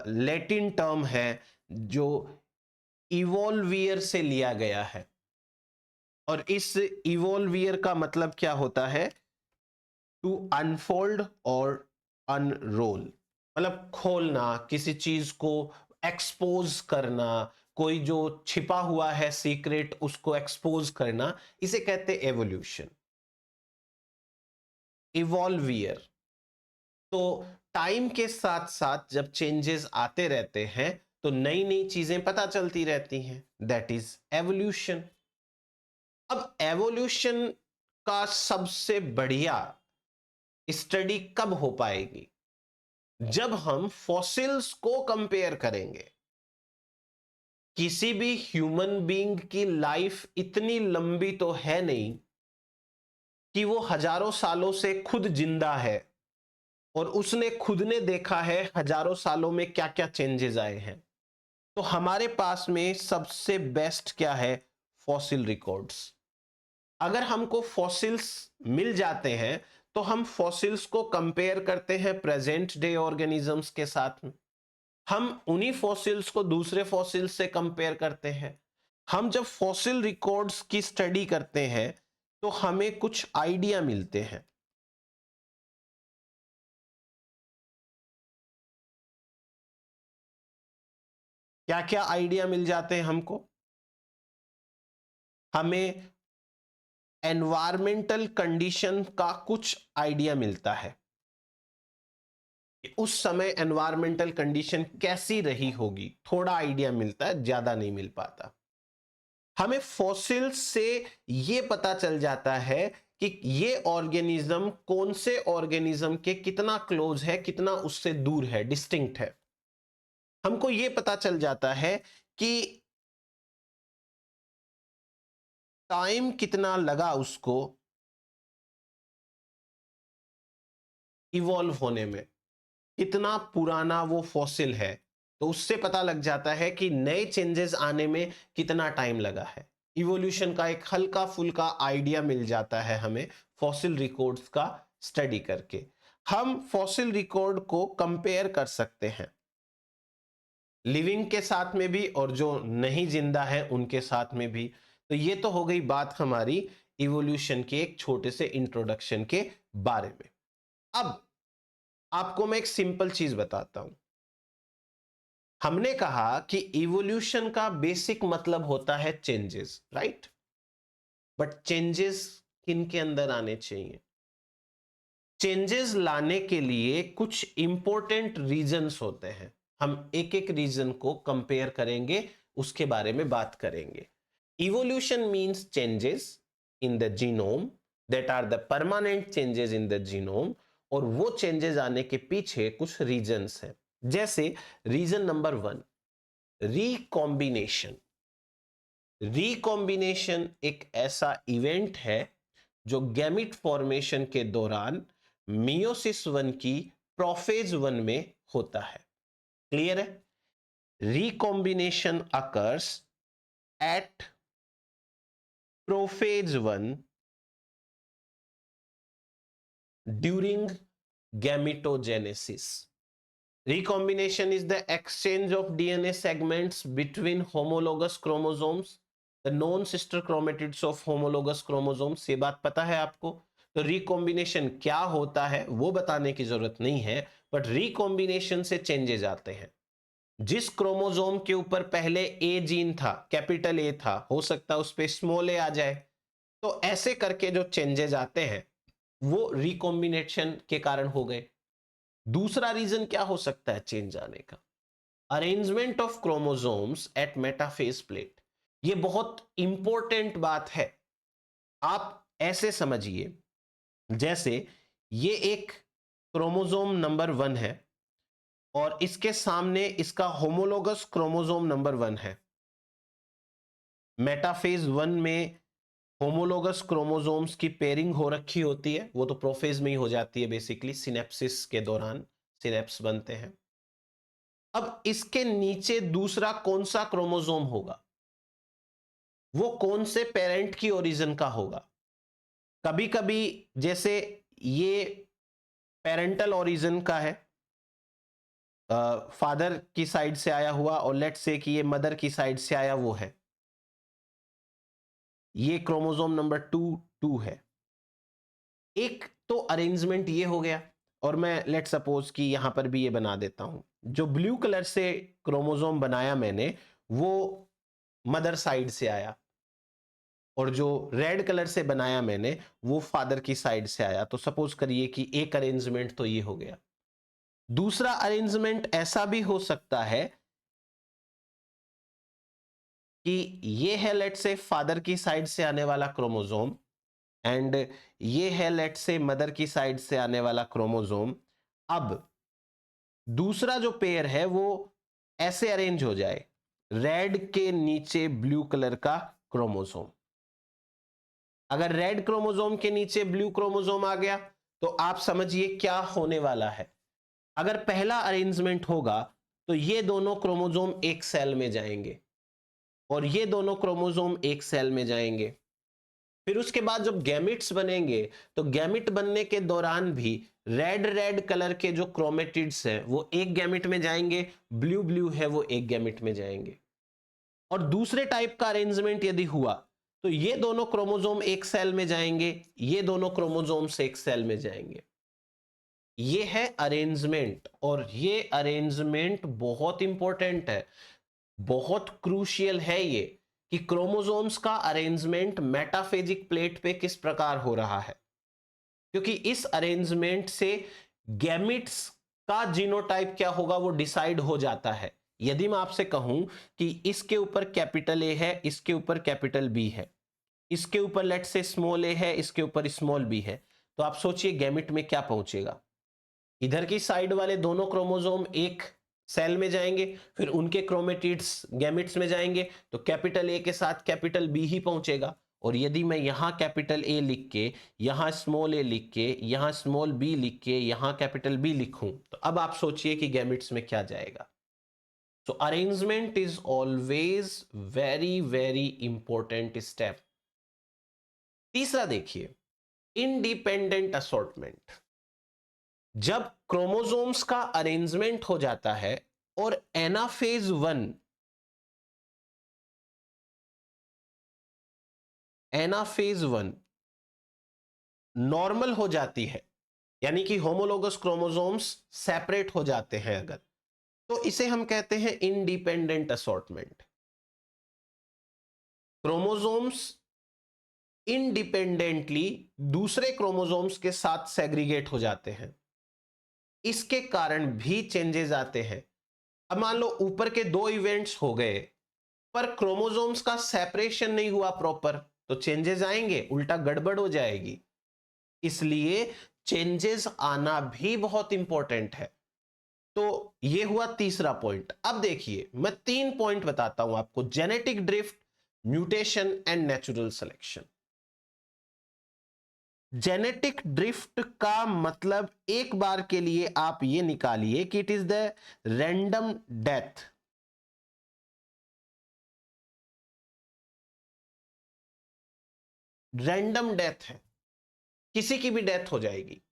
लैटिन टर्म है जो इवोल्वियर से लिया गया है, और इस इवोल्वियर का मतलब क्या होता है? टू अनफोल्ड और अनरोल, मतलब खोलना, किसी चीज को एक्सपोज करना, कोई जो छिपा हुआ है सीक्रेट उसको एक्सपोज करना, इसे कहते हैं एवोल्यूशन, इवॉल्वियर। तो टाइम के साथ साथ जब चेंजेस आते रहते हैं तो नई नई चीजें पता चलती रहती हैं, दैट इज एवोल्यूशन। अब एवोल्यूशन का सबसे बढ़िया स्टडी कब हो पाएगी? जब हम फॉसिल्स को कंपेयर करेंगे। किसी भी ह्यूमन बीइंग की लाइफ इतनी लंबी तो है नहीं कि वो हजारों सालों से खुद जिंदा है और उसने खुद ने देखा है हजारों सालों में क्या क्या चेंजेस आए हैं। तो हमारे पास में सबसे बेस्ट क्या है? Fossil records. अगर हमको फॉसिल्स मिल जाते हैं तो हम फॉसिल्स को कंपेयर करते हैं प्रेजेंट डे ऑर्गेनिजम्स के साथ में। हम उन्हीं फॉसिल्स को दूसरे फॉसिल्स से कंपेयर करते हैं। हम जब फॉसिल रिकॉर्ड्स की स्टडी करते हैं तो हमें कुछ आइडिया मिलते हैं। क्या क्या आइडिया मिल जाते हैं हमको? हमें एनवायरमेंटल कंडीशन का कुछ आइडिया मिलता है। उस समय एनवायरमेंटल कंडीशन कैसी रही होगी, थोड़ा आइडिया मिलता है, ज्यादा नहीं मिल पाता। हमें फॉसिल्स से यह पता चल जाता है कि ये ऑर्गेनिज्म कौन से ऑर्गेनिज्म के कितना क्लोज है, कितना उससे दूर है, डिस्टिंक्ट है। हमको यह पता चल जाता है कि टाइम कितना लगा उसको इवॉल्व होने में, कितना पुराना वो फॉसिल है। तो उससे पता लग जाता है कि नए चेंजेस आने में कितना टाइम लगा है। इवोल्यूशन का एक हल्का फुल्का आइडिया मिल जाता है हमें फॉसिल रिकॉर्ड्स का स्टडी करके। हम फॉसिल रिकॉर्ड को कंपेयर कर सकते हैं लिविंग के साथ में भी और जो नहीं जिंदा है उनके साथ में भी। तो ये तो हो गई बात हमारी इवोल्यूशन के एक छोटे से इंट्रोडक्शन के बारे में। अब आपको मैं एक सिंपल चीज बताता हूं। हमने कहा कि इवोल्यूशन का बेसिक मतलब होता है चेंजेस, राइट? बट चेंजेस किन के अंदर आने चाहिए? चेंजेस लाने के लिए कुछ इंपॉर्टेंट रीजंस होते हैं। हम एक एक रीजन को कंपेयर करेंगे, उसके बारे में बात करेंगे। Evolution means changes in the genome that are the permanent changes in the genome. और वो चेंजेस आने के पीछे कुछ रीजंस हैं। जैसे रीजन नंबर 1, रिकॉम्बिनेशन। रिकॉम्बिनेशन एक ऐसा इवेंट है जो गैमिट फॉर्मेशन के दौरान मियोसिस 1 की प्रोफेज 1 में होता है। क्लियर है? Recombination occurs at prophase 1 during gametogenesis. Recombination is the exchange of DNA segments between homologous chromosomes, the non-sister chromatids of homologous chromosomes। ये बात पता है आपको? तो रिकॉम्बिनेशन क्या होता है वो बताने की जरूरत नहीं है, बट रिकॉम्बिनेशन से चेंजेस आते हैं। जिस क्रोमोसोम के ऊपर पहले ए जीन था, कैपिटल ए था, हो सकता है उस पर स्मॉल ए आ जाए। तो ऐसे करके जो चेंजेस आते हैं वो रिकॉम्बिनेशन के कारण हो गए। दूसरा रीजन क्या हो सकता है चेंज आने का? Arrangement of chromosomes at metaphase plate. ये बहुत इंपॉर्टेंट बात है। आप ऐसे समझिए, जैसे ये एक क्रोमोसोम नंबर 1 है और इसके सामने इसका होमोलोगस क्रोमोसोम नंबर 1 है। मेटाफेज 1 में होमोलोगस क्रोमोसोम्स की पेयरिंग हो रखी होती है, वो तो प्रोफेज में ही हो जाती है बेसिकली, सिनेप्सिस के दौरान सिनेप्स बनते हैं। अब इसके नीचे दूसरा कौन सा क्रोमोसोम होगा? वो कौन से पेरेंट की ओरिजिन का होगा? कभी कभी जैसे ये पेरेंटल ओरिजिन का है, फादर की साइड से आया हुआ, और लेट्स से कि ये मदर की साइड से आया वो है। ये क्रोमोसोम नंबर 2 है। एक तो अरेंजमेंट ये हो गया, और मैं लेट सपोज कि यहां पर भी ये बना देता हूं। जो ब्लू कलर से क्रोमोसोम बनाया मैंने वो मदर साइड से आया, और जो रेड कलर से बनाया मैंने वो फादर की साइड से आया। तो सपोज करिए कि एक अरेंजमेंट तो ये हो गया। दूसरा अरेंजमेंट ऐसा भी हो सकता है कि ये है लेट से फादर की साइड से आने वाला क्रोमोसोम, एंड ये है लेट से मदर की साइड से आने वाला क्रोमोसोम। अब दूसरा जो पेयर है वो ऐसे अरेंज हो जाए, रेड के नीचे ब्लू कलर का क्रोमोसोम। अगर रेड क्रोमोसोम के नीचे ब्लू क्रोमोसोम आ गया तो आप समझिए क्या होने वाला है। अगर पहला अरेंजमेंट होगा तो ये दोनों क्रोमोसोम एक सेल में जाएंगे और ये दोनों क्रोमोसोम एक सेल में जाएंगे। फिर उसके बाद जब गैमिट्स बनेंगे तो गैमिट बनने के दौरान भी रेड रेड कलर के जो क्रोमेटिड्स हैं वो एक गैमिट में जाएंगे, ब्लू ब्लू है वो एक गैमिट में जाएंगे। और दूसरे टाइप का अरेंजमेंट यदि हुआ तो ये दोनों क्रोमोसोम एक सेल में जाएंगे, ये दोनों क्रोमोसोम्स एक सेल में जाएंगे। ये है अरेंजमेंट, और ये अरेंजमेंट बहुत इंपॉर्टेंट है, बहुत क्रूशियल है ये कि क्रोमोसोम्स का अरेंजमेंट मेटाफेजिक प्लेट पे किस प्रकार हो रहा है, क्योंकि इस अरेंजमेंट से गैमिट्स का जीनोटाइप क्या होगा वो डिसाइड हो जाता है। यदि मैं आपसे कहूं कि इसके ऊपर कैपिटल ए है, इसके ऊपर कैपिटल बी है, इसके ऊपर लेट से स्मॉल ए है, इसके ऊपर स्मॉल बी है, तो आप सोचिए गैमिट में क्या पहुंचेगा। इधर की साइड वाले दोनों क्रोमोसोम एक सेल में जाएंगे, फिर उनके क्रोमेटिड्स गैमिट्स में जाएंगे, तो कैपिटल ए के साथ कैपिटल बी ही पहुंचेगा। और यदि मैं यहां कैपिटल ए लिख के, यहां स्मॉल ए लिख के, यहां स्मॉल बी लिख के, यहां कैपिटल बी लिखूं, तो अब आप सोचिए कि गैमिट्स में क्या जाएगा। So arrangement is always very important step. तीसरा देखिए, इंडिपेंडेंट असॉर्टमेंट। जब क्रोमोसोम्स का अरेंजमेंट हो जाता है और एनाफेज 1 नॉर्मल हो जाती है, यानी कि होमोलोगस क्रोमोसोम्स सेपरेट हो जाते हैं अगर, तो इसे हम कहते हैं इंडिपेंडेंट असॉर्टमेंट। क्रोमोसोम्स इंडिपेंडेंटली दूसरे क्रोमोसोम्स के साथ सेग्रीगेट हो जाते हैं, इसके कारण भी चेंजेस आते हैं। अब मान लो ऊपर के दो इवेंट्स हो गए पर क्रोमोसोम्स का सेपरेशन नहीं हुआ प्रॉपर, तो चेंजेस आएंगे, उल्टा गड़बड़ हो जाएगी। इसलिए चेंजेस आना भी बहुत इंपॉर्टेंट है। तो ये हुआ तीसरा पॉइंट। अब देखिए मैं 3 पॉइंट बताता हूं आपको, genetic drift, mutation and natural selection. Genetic drift का मतलब एक बार के लिए आप ये निकालिए कि it is the random death. Random death है, किसी की भी डेथ हो जाएगी।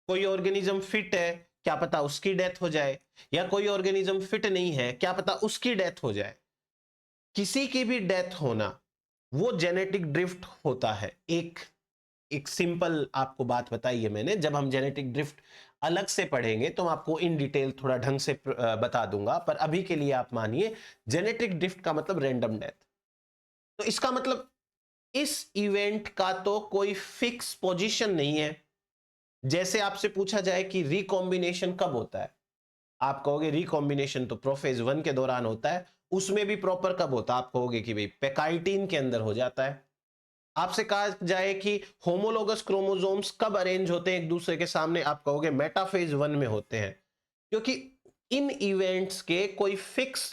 कोई ऑर्गेनिज्म फिट है, क्या पता उसकी डेथ हो जाए, या कोई ऑर्गेनिज्म फिट नहीं है, क्या पता उसकी डेथ हो जाए। किसी की भी डेथ होना वो जेनेटिक ड्रिफ्ट होता है। एक सिंपल आपको बात बताई है मैंने, जब हम जेनेटिक ड्रिफ्ट अलग से पढ़ेंगे तो मैं आपको इन डिटेल थोड़ा ढंग से बता दूंगा, पर अभी के लिए आप मानिए जेनेटिक ड्रिफ्ट का मतलब रैंडम डेथ। तो इसका मतलब इस इवेंट का तो कोई फिक्स पोजीशन नहीं है। जैसे आपसे पूछा जाए कि रिकॉम्बिनेशन कब होता है, आप कहोगे रिकॉम्बिनेशन तो प्रोफेज 1 के दौरान होता है, उसमें भी प्रॉपर कब होता है, आप कहोगे कि भाई पेकाइटिन के अंदर हो जाता है। आपसे कहा जाए कि होमोलोगस क्रोमोसोम्स कब अरेंज होते हैं एक दूसरे के सामने, आप कहोगे मेटाफेज 1 में होते हैं, क्योंकि इन इवेंट्स के कोई फिक्स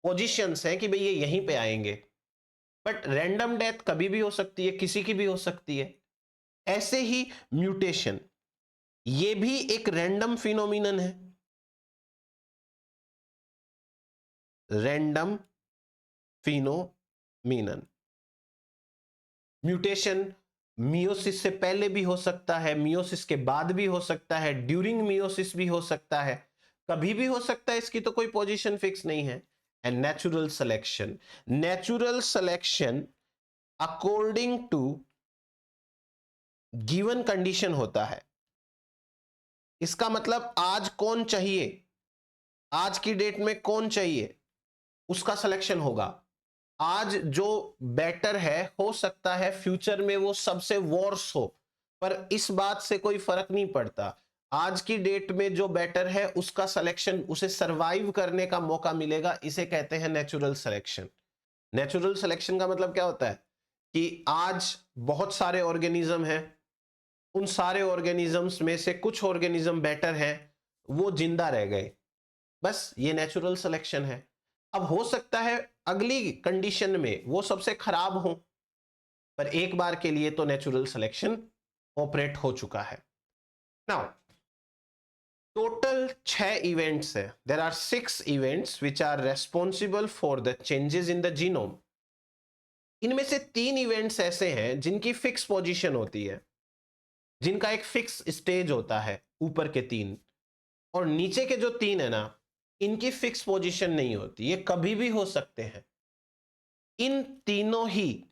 पोजीशंस हैं कि भाई ये यहीं पे आएंगे। बट रैंडम डेथ कभी भी हो सकती है, किसी की भी हो सकती है। ऐसे ही म्यूटेशन, ये भी एक रैंडम फिनोमिनन है। Random phenomenon. म्यूटेशन मियोसिस से पहले भी हो सकता है, मियोसिस के बाद भी हो सकता है, ड्यूरिंग मियोसिस भी हो सकता है, कभी भी हो सकता है, इसकी तो कोई पोजीशन फिक्स नहीं है। And natural selection, natural selection according to given condition होता है। इसका मतलब आज कौन चाहिए, आज की डेट में कौन चाहिए, उसका सिलेक्शन होगा। आज जो बेटर है हो सकता है फ्यूचर में वो सबसे वर्स हो, पर इस बात से कोई फर्क नहीं पड़ता। आज की डेट में जो बेटर है उसका सिलेक्शन, उसे सरवाइव करने का मौका मिलेगा, इसे कहते हैं नेचुरल सिलेक्शन। नेचुरल सिलेक्शन का मतलब क्या होता है कि आज बहुत सारे ऑर्गेनिज्म हैं, उन सारे ऑर्गेनिजम्स में से कुछ ऑर्गेनिज्म बेटर हैं, वो जिंदा रह गए, बस ये नेचुरल सिलेक्शन है। अब हो सकता है अगली कंडीशन में वो सबसे खराब हो, पर एक बार के लिए तो नेचुरल सिलेक्शन ऑपरेट हो चुका है। नाउ टोटल 6 इवेंट्स है, there are 6 events which are responsible for the changes in the genome. इनमें से 3 इवेंट्स ऐसे हैं जिनकी फिक्स पोजीशन होती है, जिनका एक फिक्स स्टेज होता है, ऊपर के 3, और नीचे के जो 3 है ना, इनकी फिक्स पोजीशन नहीं होती, ये कभी भी हो सकते हैं। इन तीनों ही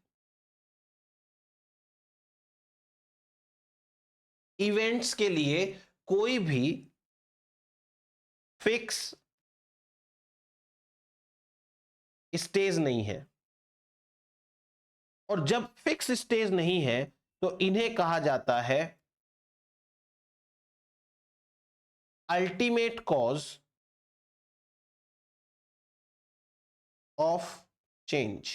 इवेंट्स के लिए कोई भी फिक्स स्टेज नहीं है, और जब फिक्स स्टेज नहीं है तो इन्हें कहा जाता है अल्टीमेट कॉज ऑफ चेंज।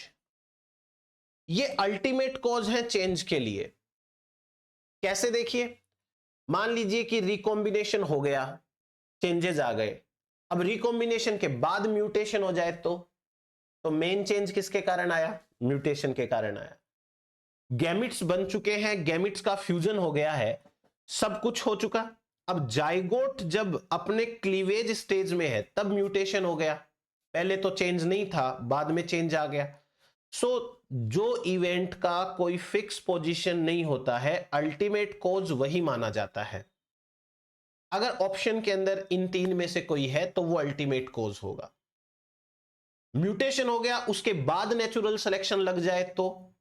ये अल्टीमेट कॉज है चेंज के लिए। कैसे? देखिए, मान लीजिए कि रिकॉम्बिनेशन हो गया, चेंजेस आ गए। अब रिकॉम्बिनेशन के बाद म्यूटेशन हो जाए तो मेन चेंज किसके कारण आया? म्यूटेशन के कारण आया। गैमिट्स बन चुके हैं, गैमिट्स का फ्यूजन हो गया है, सब कुछ हो चुका। अब जाइगोट जब अपने क्लीवेज स्टेज में है तब म्यूटेशन हो गया, पहले तो चेंज नहीं था, बाद में चेंज आ गया। सो जो इवेंट का कोई फिक्स पोजीशन नहीं होता है, अल्टीमेट कॉज वही माना जाता है। अगर ऑप्शन के अंदर इन 3 में से कोई है तो वो अल्टीमेट कॉज होगा। म्यूटेशन हो गया, उसके बाद नेचुरल सिलेक्शन लग जाए तो,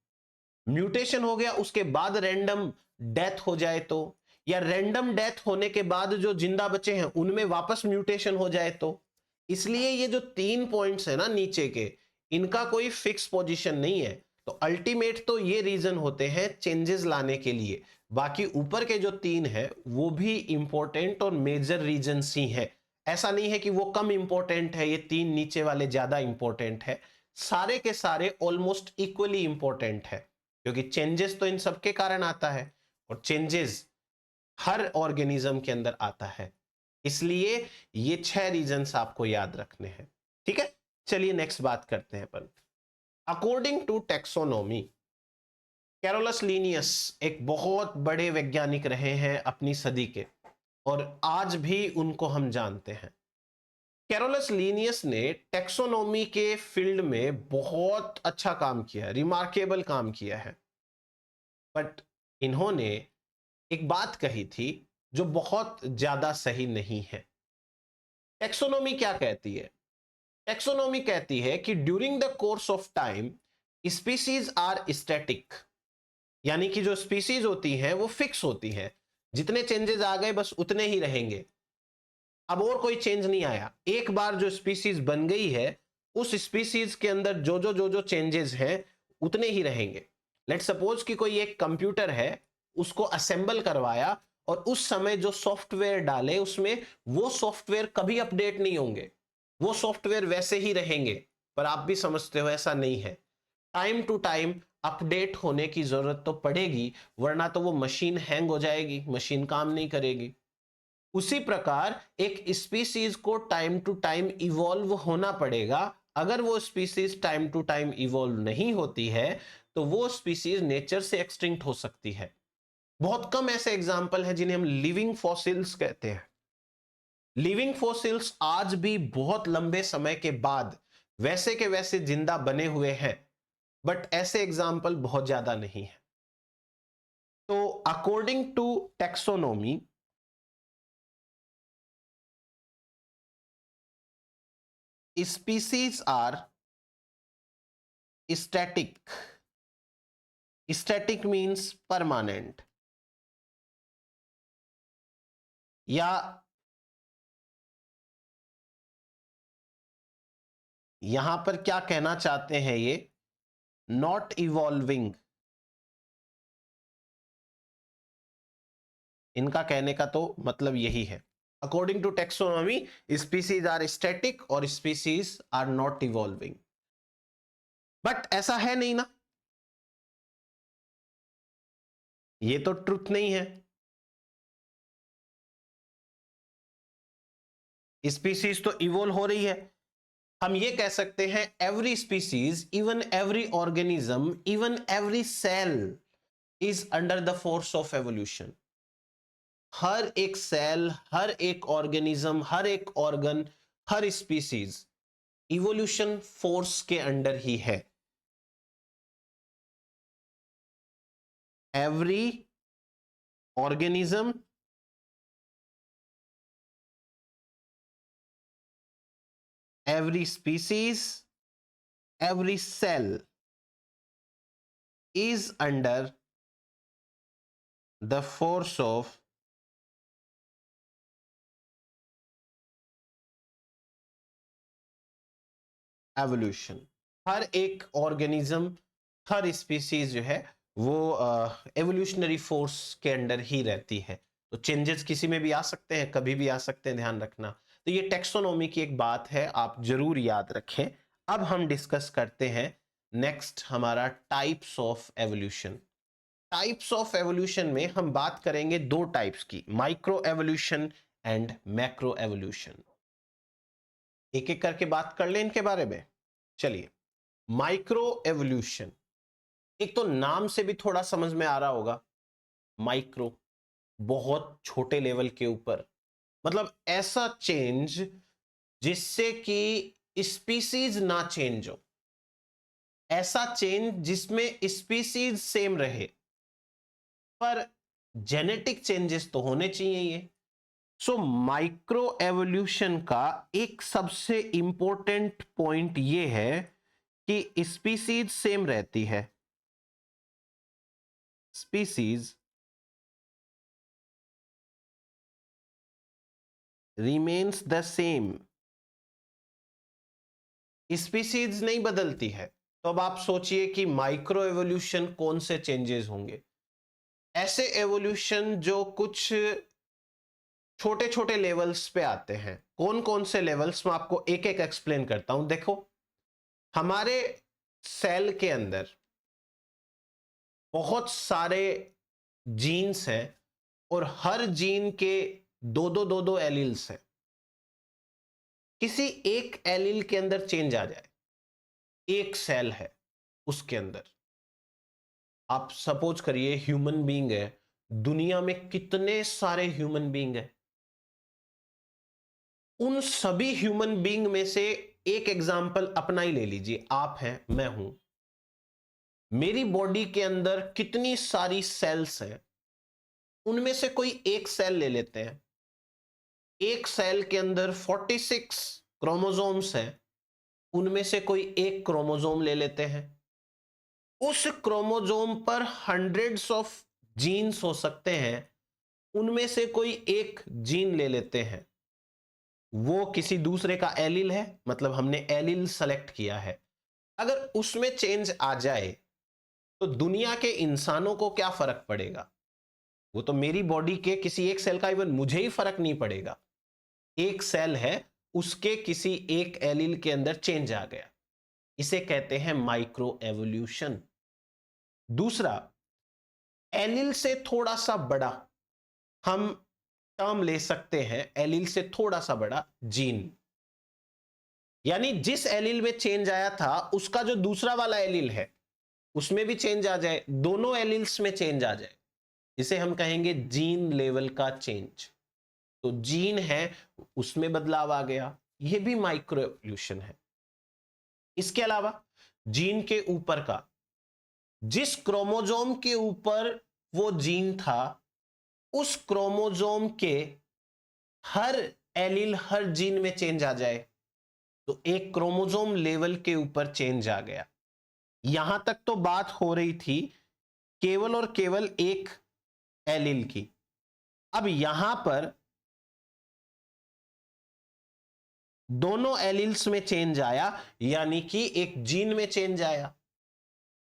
म्यूटेशन हो गया उसके बाद रैंडम डेथ हो जाए तो, या रैंडम डेथ होने के बाद जो जिंदा बचे हैं उनमें वापस म्यूटेशन हो जाए तो। इसलिए ये जो 3 पॉइंट्स है ना नीचे के, इनका कोई फिक्स पोजीशन नहीं है। तो अल्टीमेट तो ये रीजन होते हैं चेंजेस लाने के लिए, बाकी ऊपर के जो 3 है वो भी इंपॉर्टेंट और मेजर रीजंस ही हैं। ऐसा नहीं है कि वो कम इंपॉर्टेंट है, ये 3 नीचे वाले ज्यादा इंपॉर्टेंट है, सारे के सारे ऑलमोस्ट इक्वली इंपॉर्टेंट है, क्योंकि चेंजेस तो इन सबके कारण आता है, और चेंजेस हर ऑर्गेनिज्म के अंदर आता है। इसलिए ये 6 रीजंस आपको याद रखने हैं। ठीक है, चलिए नेक्स्ट बात करते हैं अपन। According to taxonomy, Carolus Linnaeus एक बहुत बड़े वैज्ञानिक रहे हैं अपनी सदी के, और आज भी उनको हम जानते हैं। कैरोलस लीनियस ने टेक्सोनोमी के फील्ड में बहुत अच्छा काम किया है, रिमार्केबल काम किया है। बट इन्होंने एक बात कही थी जो बहुत ज्यादा सही नहीं है। टेक्सोनोमी क्या कहती है? टेक्सोनोमी कहती है कि during the course of time species are static, यानी कि जो स्पीसीज होती हैं वो फिक्स होती हैं, जितने चेंजेस आ गए बस उतने ही रहेंगे, अब और कोई चेंज नहीं आया। एक बार जो स्पीसीज बन गई है, उस स्पीसीज के अंदर जो चेंजेस हैं उतने ही रहेंगे। लेट सपोज कि कोई एक कंप्यूटर है, उसको असेंबल करवाया, और उस समय जो सॉफ्टवेयर डाले उसमें वो सॉफ्टवेयर कभी अपडेट नहीं होंगे, वो सॉफ्टवेयर वैसे ही रहेंगे। पर आप भी समझते हो ऐसा नहीं है, टाइम टू टाइम अपडेट होने की जरूरत तो पड़ेगी, वरना तो वो मशीन हैंग हो जाएगी, मशीन काम नहीं करेगी। उसी प्रकार एक स्पीसीज को टाइम टू टाइम इवॉल्व होना पड़ेगा। अगर वो species time to time evolve नहीं होती है तो वो स्पीसीज नेचर से एक्सटिंक्ट हो सकती है। बहुत कम ऐसे एग्जाम्पल हैं जिन्हें हम लिविंग फॉसिल्स कहते हैं। लिविंग फॉसिल्स आज भी बहुत लंबे समय के बाद वैसे के वैसे जिंदा बने हुए हैं, बट ऐसे एग्जाम्पल बहुत ज्यादा नहीं है। तो according to taxonomy, species are static. Static means permanent, या यहां पर क्या कहना चाहते हैं ये, नॉट इवॉल्विंग। इनका कहने का तो मतलब यही है। According to taxonomy, species are static और species are not evolving. But ऐसा है नहीं ना, ये तो ट्रुथ नहीं है। स्पीसीज तो इवोल्व हो रही है। हम ये कह सकते हैं every species, even every organism, even every cell is under the force of evolution. हर एक सेल, हर एक ऑर्गेनिज्म, हर एक ऑर्गन, हर स्पीसीज इवोल्यूशन फोर्स के अंडर ही है। Every organism, every species, every cell is under the force of evolution। हर एक ऑर्गेनिज्म, हर स्पीसीज जो है वो एवोल्यूशनरी फोर्स के अंडर ही रहती है। तो चेंजेस किसी में भी आ सकते हैं, कभी भी आ सकते हैं, ध्यान रखना। तो ये टेक्सोनोमी की एक बात है, आप जरूर याद रखें। अब हम डिस्कस करते हैं नेक्स्ट हमारा types of evolution. Types of evolution में हम बात करेंगे दो टाइप्स की, micro evolution and macro evolution. एक एक करके बात कर लें इनके बारे में। चलिए, माइक्रो एवोल्यूशन, एक तो नाम से भी थोड़ा समझ में आ रहा होगा, माइक्रो, बहुत छोटे लेवल के ऊपर, मतलब ऐसा चेंज जिससे कि स्पीसीज ना चेंज हो, ऐसा चेंज जिसमें स्पीसीज सेम रहे पर जेनेटिक चेंजेस तो होने चाहिए ये। सो माइक्रो एवोल्यूशन का एक सबसे इंपॉर्टेंट पॉइंट ये है कि स्पीसीज सेम रहती है, species remains the same, species नहीं बदलती है। तो अब आप सोचिए कि माइक्रो एवोल्यूशन कौन से चेंजेस होंगे। ऐसे एवोल्यूशन जो कुछ छोटे छोटे लेवल्स पे आते हैं। कौन कौन से लेवल्स, मैं आपको एक एक एक्सप्लेन करता हूं। देखो, हमारे सेल के अंदर बहुत सारे जीन्स हैं और हर जीन के दो दो एलील्स हैं। किसी एक एलील के अंदर चेंज आ जाए, एक सेल है उसके अंदर, आप सपोज करिए ह्यूमन बीइंग है, दुनिया में कितने सारे ह्यूमन बीइंग है, उन सभी ह्यूमन बीइंग में से एक एग्जाम्पल अपना ही ले लीजिए, आप हैं, मैं हूं। मेरी बॉडी के अंदर कितनी सारी सेल्स हैं, उनमें से कोई एक सेल ले लेते हैं। एक सेल के अंदर 46 क्रोमोसोम्स हैं, उनमें से कोई एक क्रोमोसोम ले लेते हैं। उस क्रोमोसोम पर हंड्रेड्स ऑफ जीन्स हो सकते हैं, उनमें से कोई एक जीन ले लेते हैं। वो किसी दूसरे का एलील है, मतलब हमने एलील सेलेक्ट किया है। अगर उसमें चेंज आ जाए तो दुनिया के इंसानों को क्या फर्क पड़ेगा? वो तो मेरी बॉडी के किसी एक सेल का, इवन मुझे ही फर्क नहीं पड़ेगा। एक सेल है, उसके किसी एक एलील के अंदर चेंज आ गया, इसे कहते हैं माइक्रो एवोल्यूशन। दूसरा, एलील से थोड़ा सा बड़ा, हम टर्म ले सकते हैं एलील से थोड़ा सा बड़ा जीन, यानी जिस एलील में चेंज आया था उसका जो दूसरा वाला एलील है उसमें भी चेंज आ जाए, दोनों एलील्स में चेंज आ जाए, इसे हम कहेंगे जीन लेवल का चेंज। तो जीन है, उसमें बदलाव आ गया, यह भी माइक्रो एवोल्यूशन है। इसके अलावा जीन के ऊपर का, जिस क्रोमोसोम के ऊपर वो जीन था, उस क्रोमोसोम के हर एलील हर जीन में चेंज आ जाए, तो एक क्रोमोसोम लेवल के ऊपर चेंज आ गया। यहां तक तो बात हो रही थी केवल और केवल एक एलील की। अब यहां पर दोनों एलील्स में चेंज आया, यानी कि एक जीन में चेंज आया।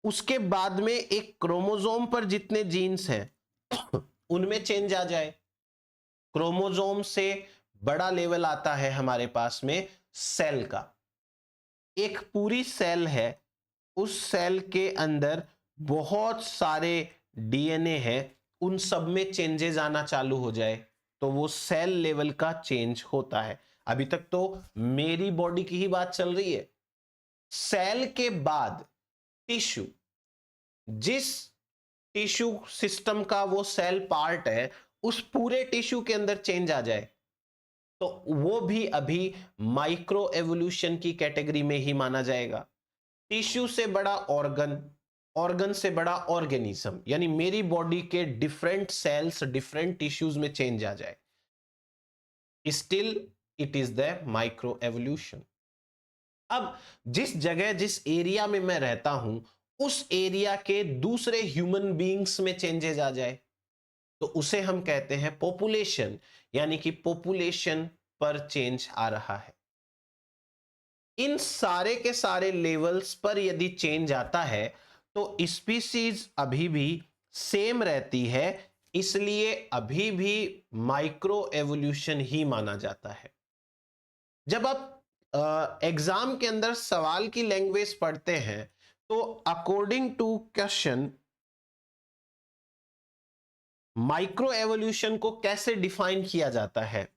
उसके बाद में एक क्रोमोसोम पर जितने जीन्स हैं उनमें चेंज आ जाए। क्रोमोसोम से बड़ा लेवल आता है हमारे पास में सेल का। एक पूरी सेल है, उस सेल के अंदर बहुत सारे डीएनए हैं, उन सब में चेंजेस आना चालू हो जाए, तो वो सेल लेवल का चेंज होता है। अभी तक तो मेरी बॉडी की ही बात चल रही है। सेल के बाद टिश्यू, जिस टिश्यू सिस्टम का वो सेल पार्ट है, उस पूरे टिश्यू के अंदर चेंज आ जाए, तो वो भी अभी माइक्रो एवोल्यूशन की कैटेगरी में ही माना जाएगा। टिश्यू से बड़ा ऑर्गन, ऑर्गन से बड़ा ऑर्गेनिज्म, यानी मेरी बॉडी के डिफरेंट सेल्स डिफरेंट टिश्यूज में चेंज आ जाए, still it is the micro evolution. अब जिस जगह जिस एरिया में मैं रहता हूं, उस एरिया के दूसरे ह्यूमन बीइंग्स में चेंजेस आ जाए, तो उसे हम कहते हैं पॉपुलेशन, यानी कि पॉपुलेशन पर चेंज आ रहा है। इन सारे के सारे लेवल्स पर यदि चेंज आता है, तो स्पीसीज अभी भी सेम रहती है, इसलिए अभी भी माइक्रो एवोल्यूशन ही माना जाता है। जब आप एग्जाम के अंदर सवाल की लैंग्वेज पढ़ते हैं, तो according to question micro evolution को कैसे डिफाइन किया जाता है?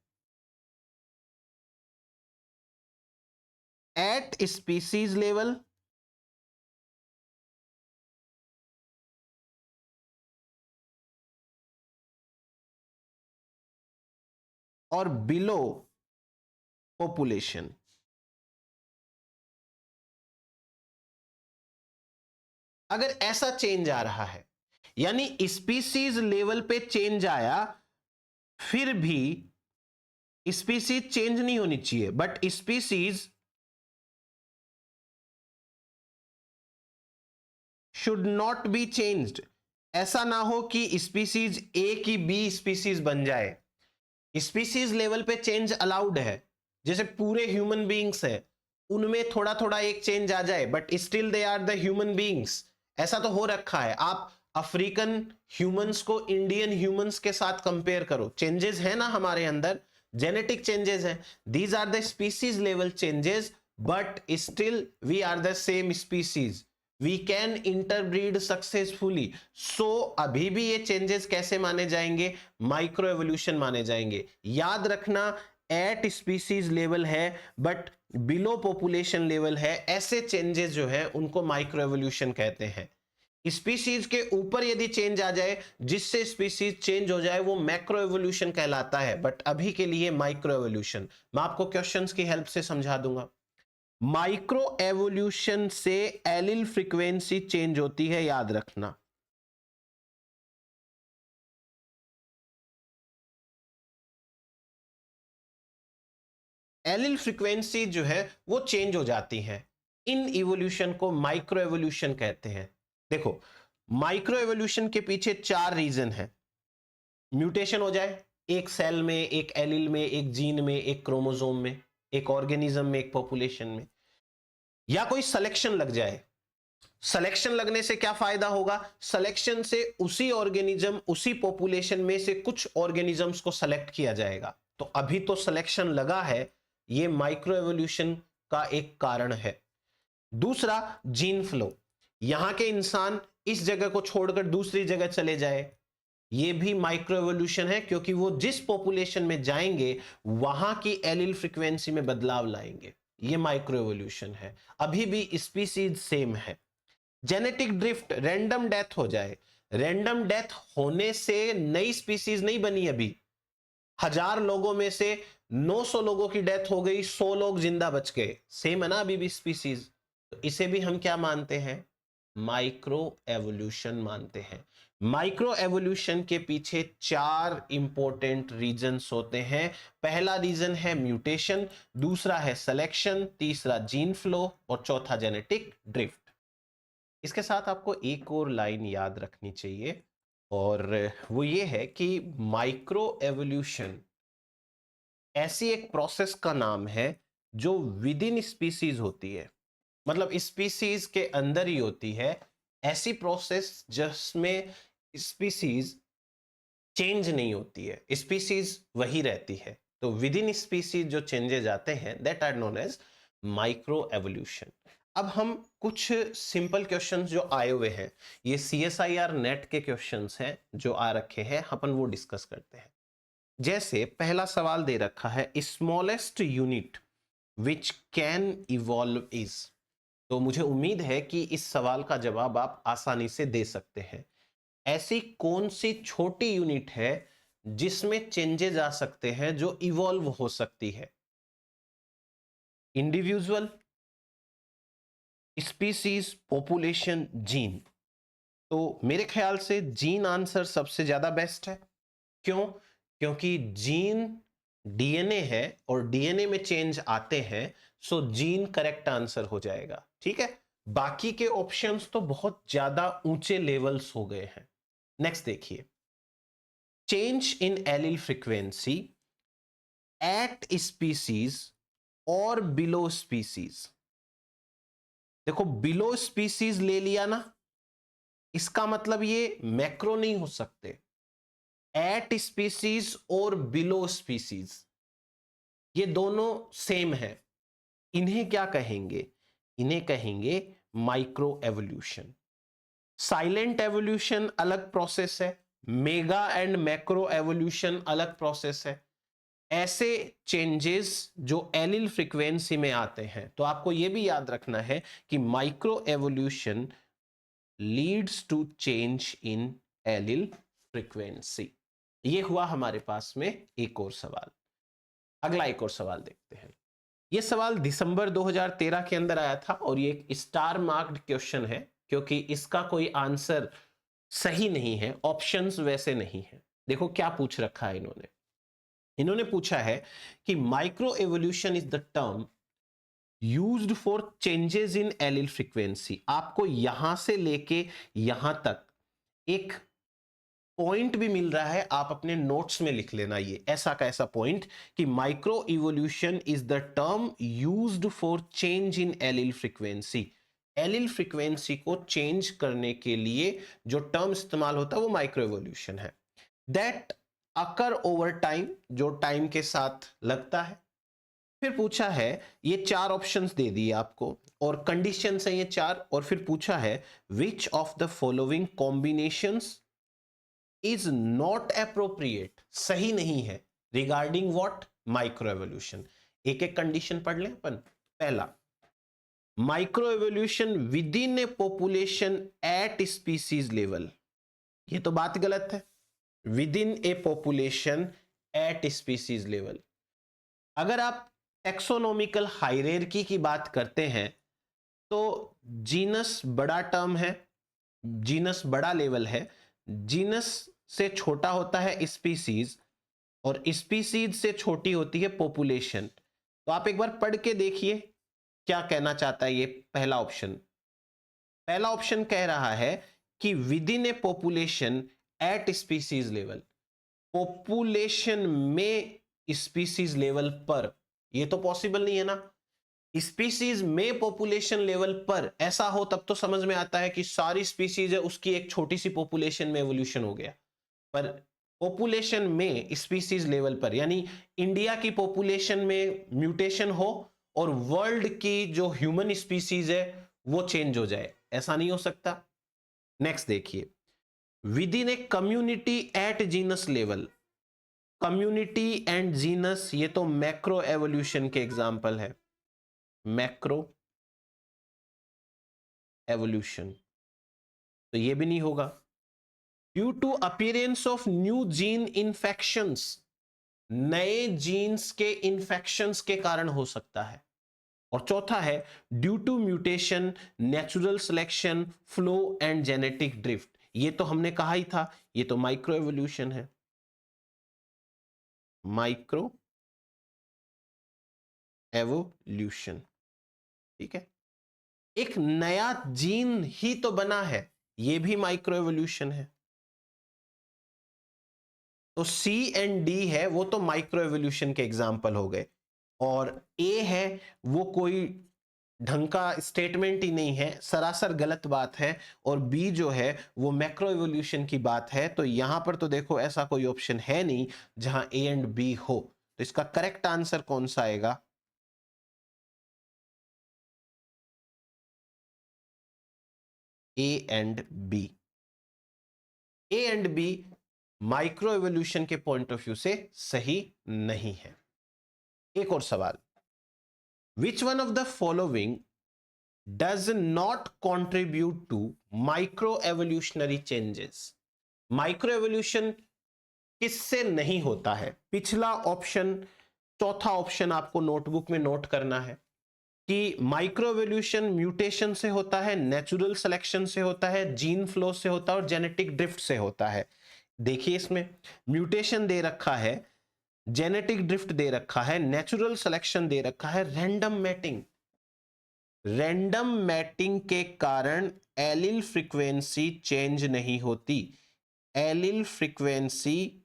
एट स्पीसीज लेवल, और बिलो पॉपुलेशन। अगर ऐसा चेंज आ रहा है, यानी स्पीसीज लेवल पे चेंज आया, फिर भी स्पीसीज चेंज नहीं होनी चाहिए, but species should not be changed. ऐसा ना हो कि स्पीसीज ए की बी स्पीसीज बन जाए। स्पीसीज लेवल पे चेंज अलाउड है, जैसे पूरे ह्यूमन बीइंग्स है, उनमें थोड़ा थोड़ा एक चेंज आ जाए, but still they are the human beings. ऐसा तो हो रखा है। आप अफ्रीकन ह्यूमंस को इंडियन ह्यूमंस के साथ कंपेयर करो, चेंजेस है ना हमारे अंदर, जेनेटिक चेंजेस है। These are the species level changes, but still we are the same species, we can interbreed successfully. So अभी भी ये चेंजेस कैसे माने जाएंगे? माइक्रो एवोल्यूशन माने जाएंगे। याद रखना, एट स्पीसीज लेवल है बट बिलो पॉपुलेशन लेवल है, ऐसे चेंजेस जो है उनको माइक्रो एवोल्यूशन कहते हैं। स्पीसीज के ऊपर यदि चेंज आ जाए, जिससे स्पीसीज चेंज हो जाए, वो मैक्रो एवोल्यूशन कहलाता है, बट अभी के लिए माइक्रो एवोल्यूशन। मैं आपको क्वेश्चंस की हेल्प से समझा दूंगा। माइक्रो एवोल्यूशन से एलिल फ्रीक्वेंसी चेंज होती है, याद रखना। एलिल फ्रीक्वेंसी जो है वो चेंज हो जाती है। इन इवोल्यूशन को माइक्रो एवोल्यूशन कहते हैं। देखो, माइक्रो एवोल्यूशन के पीछे 4 रीजन है। म्यूटेशन हो जाए एक सेल में, एक एलिल में, एक जीन में, एक क्रोमोसोम में, एक ऑर्गेनिज्म में, एक पॉपुलेशन में, या कोई सिलेक्शन लग जाए। सिलेक्शन लगने से क्या फायदा होगा? सिलेक्शन से उसी ऑर्गेनिज्म, उसी पॉपुलेशन में से कुछ ऑर्गेनिजम्स को सेलेक्ट किया जाएगा। तो अभी तो सिलेक्शन लगा है, ये माइक्रो एवोल्यूशन का एक कारण है। दूसरा, जीन फ्लो, यहां के इंसान इस जगह को छोड़कर दूसरी जगह चले जाए, ये भी माइक्रो एवोल्यूशन है, क्योंकि वो जिस पॉपुलेशन में जाएंगे वहां की एलिल फ्रीक्वेंसी में बदलाव लाएंगे। ये माइक्रो एवोल्यूशन है। अभी भी स्पीसीज सेम है। जेनेटिक ड्रिफ्ट, रैंडम डेथ हो जाए। रैंडम डेथ होने से नई स्पीसीज नहीं बनी। अभी 1000 लोगों में से 900 लोगों की डेथ हो गई, 100 लोग जिंदा बच गए, सेम है ना अभी भी स्पीसीज। तो इसे भी हम क्या मानते हैं? माइक्रो एवोल्यूशन मानते हैं। माइक्रो एवोल्यूशन के पीछे 4 इंपॉर्टेंट रीजंस होते हैं। पहला रीजन है म्यूटेशन, दूसरा है सिलेक्शन, तीसरा जीन फ्लो, और चौथा जेनेटिक ड्रिफ्ट। इसके साथ आपको एक और लाइन याद रखनी चाहिए, और वो ये है कि माइक्रो एवोल्यूशन ऐसी एक प्रोसेस का नाम है जो विद इन स्पीसीज होती है, मतलब स्पीसीज के अंदर ही होती है। ऐसी प्रोसेस जिसमें स्पीसीज चेंज नहीं होती है, स्पीसीज वही रहती है। तो विद इन स्पीसीज जो चेंजेस आते हैं, that are known as micro evolution. अब हम कुछ सिंपल क्वेश्चंस जो आए हुए हैं, ये CSIR नेट के क्वेश्चंस हैं जो आ रखे हैं, अपन वो डिस्कस करते हैं। जैसे पहला सवाल दे रखा है, smallest unit which can evolve is. तो मुझे उम्मीद है कि इस सवाल का जवाब आप आसानी से दे सकते हैं। ऐसी कौन सी छोटी यूनिट है जिसमें चेंजेस आ सकते हैं, जो इवॉल्व हो सकती है? Individual, species, population, gene. तो मेरे ख्याल से जीन आंसर सबसे ज्यादा बेस्ट है। क्यों? क्योंकि जीन डीएनए है और डीएनए में चेंज आते हैं, सो जीन करेक्ट आंसर हो जाएगा। ठीक है, बाकी के ऑप्शंस तो बहुत ज्यादा ऊंचे लेवल्स हो गए हैं। नेक्स्ट देखिए, change in allele frequency at species और बिलो स्पीसीज। देखो, बिलो स्पीसीज ले लिया ना, इसका मतलब ये मैक्रो नहीं हो सकते। एट स्पीसीज और बिलो स्पीसीज, ये दोनों सेम है। इन्हें क्या कहेंगे? इन्हें कहेंगे माइक्रो एवोल्यूशन। साइलेंट एवोल्यूशन अलग प्रोसेस है, मेगा एंड मैक्रो एवोल्यूशन अलग प्रोसेस है। ऐसे चेंजेस जो एलिल फ्रीक्वेंसी में आते हैं, तो आपको यह भी याद रखना है कि micro evolution leads to change in allele frequency. ये हुआ हमारे पास में एक और सवाल। अगला एक और सवाल देखते हैं। यह सवाल दिसंबर 2013 के अंदर आया था और ये एक स्टार मार्क्ड क्वेश्चन है, क्योंकि इसका कोई आंसर सही नहीं है, ऑप्शंस वैसे नहीं है। देखो क्या पूछ रखा है इन्होंने। इन्होंने पूछा है कि micro evolution is the term used for changes in allele frequency. आपको यहां से लेके यहां तक एक पॉइंट भी मिल रहा है, आप अपने नोट्स में लिख लेना ये ऐसा का ऐसा पॉइंट कि micro evolution is the term used for change in allele frequency. Allele frequency को चेंज करने के लिए जो टर्म इस्तेमाल होता है वो माइक्रो इवोल्यूशन है। दैट अकर ओवर टाइम, जो टाइम के साथ लगता है। फिर पूछा है, ये चार ऑप्शंस दे दिए आपको और कंडीशंस हैं ये चार, और फिर पूछा है which of the following combinations is not appropriate, सही नहीं है, रिगार्डिंग व्हाट? Micro evolution. एक एक कंडीशन पढ़ लें अपन। पहला, micro evolution with in A population at species level. ये तो बात गलत है। With in A population at species level. अगर आप टेक्सोनॉमिकल हायरार्की की बात करते हैं तो जीनस बड़ा टर्म है, जीनस बड़ा लेवल है। जीनस से छोटा होता है स्पीसीज और स्पीसीज से छोटी होती है पॉपुलेशन। तो आप एक बार पढ़ के देखिए क्या कहना चाहता है ये पहला ऑप्शन। पहला ऑप्शन कह रहा है कि with in A population at species level, population में स्पीसीज लेवल पर। ये तो पॉसिबल नहीं है ना। स्पीसीज में पॉपुलेशन लेवल पर ऐसा हो तब तो समझ में आता है कि सारी स्पीसीज है उसकी एक छोटी सी पॉपुलेशन में एवोल्यूशन हो गया। पर पॉपुलेशन में स्पीसीज लेवल पर, यानी इंडिया की पॉपुलेशन में म्यूटेशन हो और वर्ल्ड की जो ह्यूमन स्पीसीज है वो चेंज हो जाए, ऐसा नहीं हो सकता। नेक्स्ट देखिए, within a community at genus level. Community and genus, ये तो मैक्रो एवोल्यूशन के एग्जाम्पल है। मैक्रो एवोल्यूशन, तो ये भी नहीं होगा। Due to appearance of new gene infections, नए जीन्स के इन्फेक्शंस के कारण हो सकता है। और चौथा है due to mutation, natural selection, flow and genetic drift. ये तो हमने कहा ही था, ये तो माइक्रो एवोल्यूशन है। माइक्रो एवोल्यूशन, ठीक है। एक नया जीन ही तो बना है, ये भी माइक्रो एवोल्यूशन है। तो सी एंड डी है वो तो माइक्रो एवोल्यूशन के एग्जाम्पल हो गए, और ए है वो कोई ढंग का स्टेटमेंट ही नहीं है, सरासर गलत बात है। और बी जो है वो मैक्रो एवोल्यूशन की बात है। तो यहां पर तो देखो ऐसा कोई ऑप्शन है नहीं जहां ए एंड बी हो। तो इसका करेक्ट आंसर कौन सा आएगा? A and B. A and B micro evolution के पॉइंट ऑफ व्यू से सही नहीं है। एक और सवाल, which one of the following does not contribute to micro evolutionary changes? Micro evolution किससे नहीं होता है? पिछला ऑप्शन, चौथा ऑप्शन आपको नोटबुक में नोट करना है कि माइक्रो एवोल्यूशन म्यूटेशन से होता है, नेचुरल सिलेक्शन से होता है, जीन फ्लो से होता है और जेनेटिक ड्रिफ्ट से होता है। देखिए इसमें म्यूटेशन दे रखा है, जेनेटिक ड्रिफ्ट दे रखा है, नेचुरल सिलेक्शन दे रखा है, रैंडम मैटिंग। रैंडम मैटिंग के कारण एलील फ्रीक्वेंसी चेंज नहीं होती। Allele frequency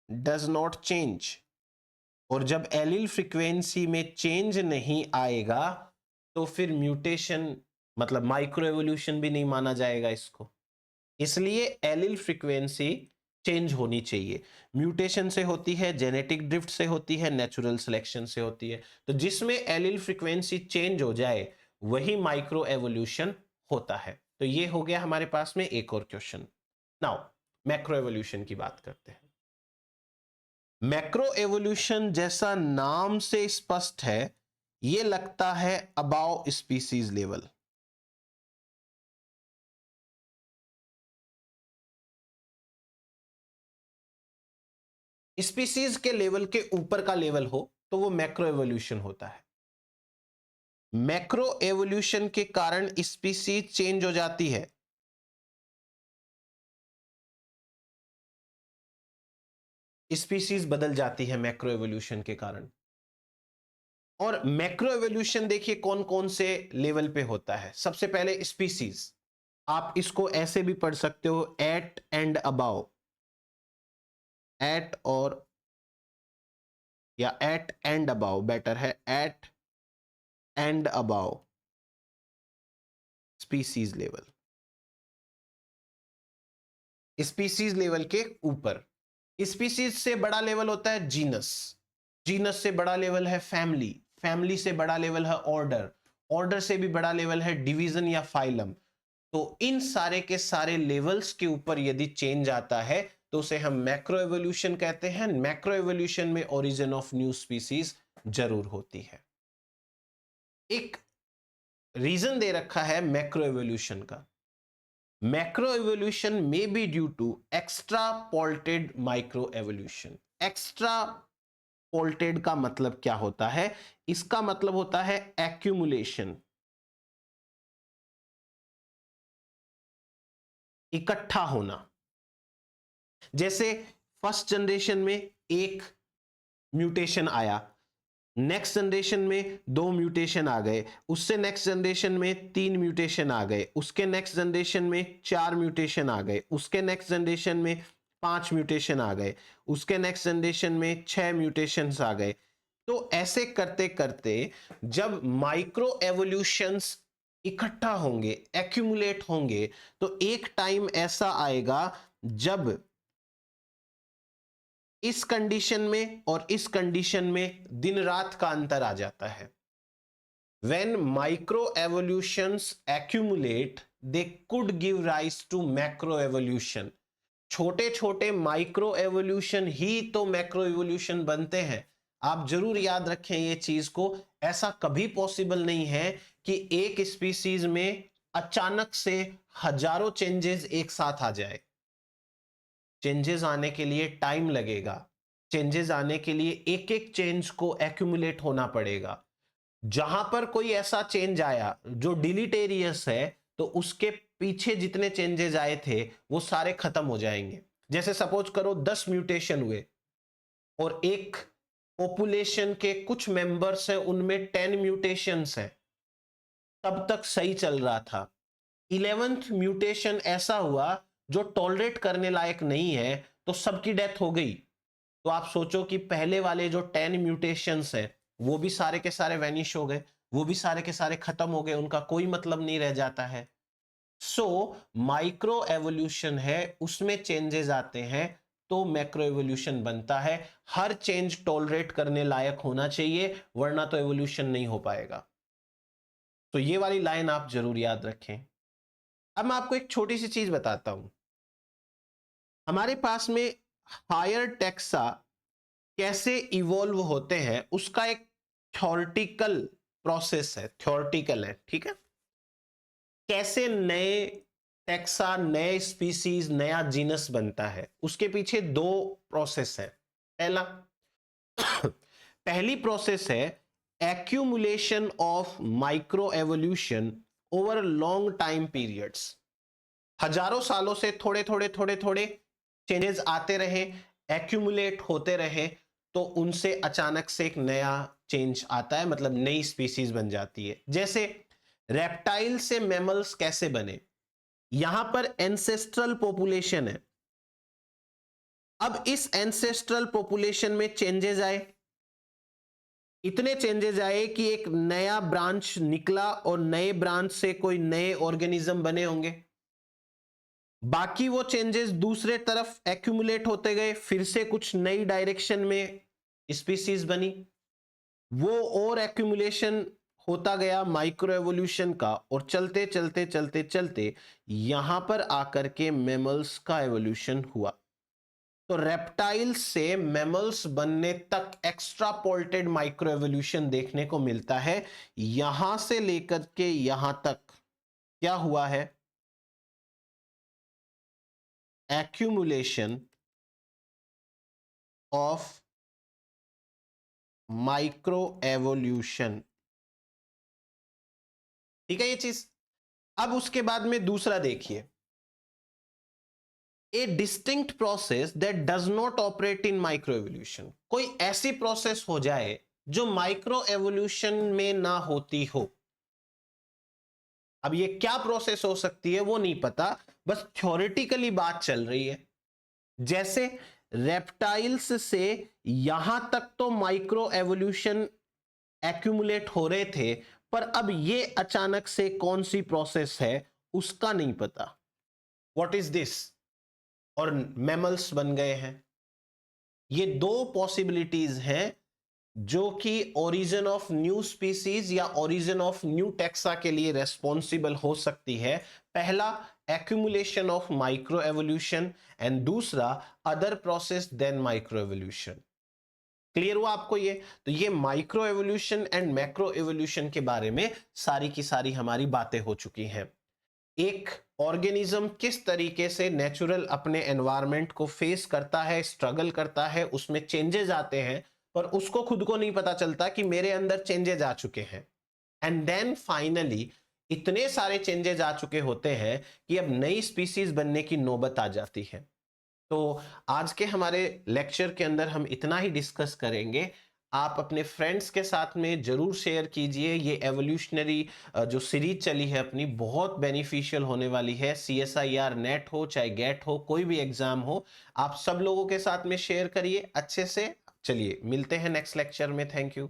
does not change, और जब एलील फ्रीक्वेंसी में चेंज नहीं आएगा तो फिर म्यूटेशन मतलब माइक्रो एवोल्यूशन भी नहीं माना जाएगा इसको। इसलिए एलील फ्रीक्वेंसी चेंज होनी चाहिए। म्यूटेशन से होती है, जेनेटिक ड्रिफ्ट से होती है, नेचुरल सिलेक्शन से होती है। तो जिसमें एलील फ्रीक्वेंसी चेंज हो जाए वही माइक्रो एवोल्यूशन होता है। तो ये हो गया हमारे पास में एक और क्वेश्चन। नाउ मैक्रो एवोल्यूशन की बात करते हैं। मैक्रो एवोल्यूशन जैसा नाम से स्पष्ट है, यह लगता है अबाव स्पीसीज लेवल। स्पीसीज के लेवल के ऊपर का लेवल हो तो वो मैक्रो एवोल्यूशन होता है। मैक्रो एवोल्यूशन के कारण स्पीसीज चेंज हो जाती है। स्पीसीज बदल जाती है मैक्रो एवोल्यूशन के कारण। और मैक्रो एवोल्यूशन देखिए कौन कौन से लेवल पे होता है। सबसे पहले स्पीसीज, आप इसको ऐसे भी पढ़ सकते हो, एट एंड अबाव, एट और या एट एंड अबाव बेटर है, at and above species level. Species level के ऊपर। स्पीसीज से बड़ा लेवल होता है जीनस, जीनस से बड़ा लेवल है फैमिली, फैमिली से बड़ा लेवल है ऑर्डर, ऑर्डर से भी बड़ा लेवल है डिवीजन या फाइलम। तो इन सारे के सारे लेवल्स के ऊपर यदि चेंज आता है तो उसे हम मैक्रो एवोल्यूशन कहते हैं। मैक्रो एवोल्यूशन में ओरिजिन ऑफ न्यू स्पीसीज जरूर होती है। एक रीजन दे रखा है मैक्रो एवोल्यूशन का, macro evolution may be due to extrapolated micro evolution. Extrapolated का मतलब क्या होता है? इसका मतलब होता है एक्यूमुलेशन, इकट्ठा होना। जैसे फर्स्ट जनरेशन में एक म्यूटेशन आया, नेक्स्ट जनरेशन में 2 म्यूटेशन आ गए, उससे नेक्स्ट जनरेशन में 3 म्यूटेशन आ गए, उसके नेक्स्ट जनरेशन में 4 म्यूटेशन आ गए, उसके नेक्स्ट जनरेशन में 5 म्यूटेशन आ गए, उसके नेक्स्ट जनरेशन में 6 म्यूटेशंस आ गए। तो ऐसे करते करते जब माइक्रो एवोल्यूशंस इकट्ठा होंगे, एक्यूमुलेट होंगे, तो एक टाइम ऐसा आएगा जब इस कंडीशन में और इस कंडीशन में दिन रात का अंतर आ जाता है। When micro evolutions accumulate, they could give rise to macro evolution. छोटे छोटे माइक्रो एवोल्यूशन ही तो मैक्रो एवोल्यूशन बनते हैं। आप जरूर याद रखें ये चीज को, ऐसा कभी पॉसिबल नहीं है कि एक स्पीसीज में अचानक से हजारों चेंजेस एक साथ आ जाए। चेंजेस आने के लिए टाइम लगेगा, चेंजेस आने के लिए एक एक चेंज को एक्यूमुलेट होना पड़ेगा। जहां पर कोई ऐसा चेंज आया जो डिलीटेरियस है तो उसके पीछे जितने चेंजेस आए थे वो सारे खत्म हो जाएंगे। जैसे सपोज करो 10 म्यूटेशन हुए और एक पॉपुलेशन के कुछ मेंबर्स हैं उनमें 10 म्यूटेशंस हैं, तब तक सही चल रहा था। 11th म्यूटेशन ऐसा हुआ जो टॉलरेट करने लायक नहीं है तो सबकी डेथ हो गई। तो आप सोचो कि पहले वाले जो 10 म्यूटेशंस हैं वो भी सारे के सारे वैनिश हो गए, वो भी सारे के सारे खत्म हो गए, उनका कोई मतलब नहीं रह जाता है। सो माइक्रो एवोल्यूशन है, उसमें चेंजेस आते हैं तो मैक्रो एवोल्यूशन बनता है। हर चेंज टॉलरेट करने लायक होना चाहिए वरना तो एवोल्यूशन नहीं हो पाएगा। तो ये वाली लाइन आप जरूर याद रखें। अब मैं आपको एक छोटी सी चीज बताता हूं। हमारे पास में हायर टेक्सा कैसे इवॉल्व होते हैं उसका एक थ्योरेटिकल प्रोसेस है, थ्योरेटिकल है, ठीक है। कैसे नए टेक्सा, नए स्पीसीज, नया जीनस बनता है, उसके पीछे दो प्रोसेस है। पहला पहली प्रोसेस है accumulation of micro evolution over long time periods. हजारों सालों से थोड़े थोड़े थोड़े थोड़े चेंजेस आते रहे, एक्यूमुलेट होते रहे, तो उनसे अचानक से एक नया चेंज आता है, मतलब नई स्पीसीज बन जाती है। जैसे रेप्टाइल से मैमल्स कैसे बने, यहां पर एंसेस्ट्रल पॉपुलेशन है। अब इस एंसेस्ट्रल पॉपुलेशन में चेंजेस आए, इतने चेंजेस आए कि एक नया ब्रांच निकला और नए ब्रांच से कोई नए ऑर्गेनिज्म बने होंगे। बाकी वो चेंजेस दूसरे तरफ एक्यूमुलेट होते गए, फिर से कुछ नई डायरेक्शन में स्पीसीज बनी। वो और एक्यूमुलेशन होता गया माइक्रो एवोल्यूशन का, और चलते चलते चलते चलते यहां पर आकर के मैमल्स का एवोल्यूशन हुआ। तो रेप्टाइल से मैमल्स बनने तक एक्स्ट्रापोलेटेड माइक्रो एवोल्यूशन देखने को मिलता है। यहां से लेकर के यहां तक क्या हुआ है, accumulation of माइक्रो एवोल्यूशन, ठीक है ये चीज। अब उसके बाद में दूसरा देखिए, ए distinct process that does not operate in micro evolution. कोई ऐसी प्रोसेस हो जाए जो माइक्रो एवोल्यूशन में ना होती हो। अब ये क्या प्रोसेस हो सकती है वो नहीं पता, बस थ्योरेटिकली बात चल रही है। जैसे रेप्टाइल्स से यहां तक तो माइक्रो एवोल्यूशन एक्यूमुलेट हो रहे थे, पर अब ये अचानक से कौन सी प्रोसेस है उसका नहीं पता। व्हाट इज दिस, और मैमल्स बन गए हैं। ये दो पॉसिबिलिटीज हैं जो कि ओरिजिन ऑफ न्यू स्पीसीज या ओरिजिन ऑफ न्यू टेक्सा के लिए रेस्पॉन्सिबल हो सकती है। पहला accumulation of micro evolution, and दूसरा other process than micro evolution. Clear हुआ आपको ये? तो ये micro evolution and macro evolution के बारे में सारी की सारी हमारी बातें हो चुकी हैं। एक ऑर्गेनिज्म किस तरीके से नेचुरल अपने एनवायरनमेंट को फेस करता है, स्ट्रगल करता है, उसमें चेंजेस आते हैं, पर उसको खुद को नहीं पता चलता कि मेरे अंदर चेंजेस आ चुके हैं। एंड देन फाइनली इतने सारे चेंजेस आ चुके होते हैं कि अब नई स्पीसीज बनने की नौबत आ जाती है। तो आज के हमारे लेक्चर के अंदर हम इतना ही डिस्कस करेंगे। आप अपने फ्रेंड्स के साथ में जरूर शेयर कीजिए। ये एवोल्यूशनरी जो सीरीज चली है अपनी, बहुत बेनिफिशियल होने वाली है। CSIR नेट हो चाहे गेट हो, कोई भी एग्जाम हो, आप सब लोगों के साथ में शेयर करिए अच्छे से। चलिए मिलते हैं नेक्स्ट लेक्चर में। Thank you.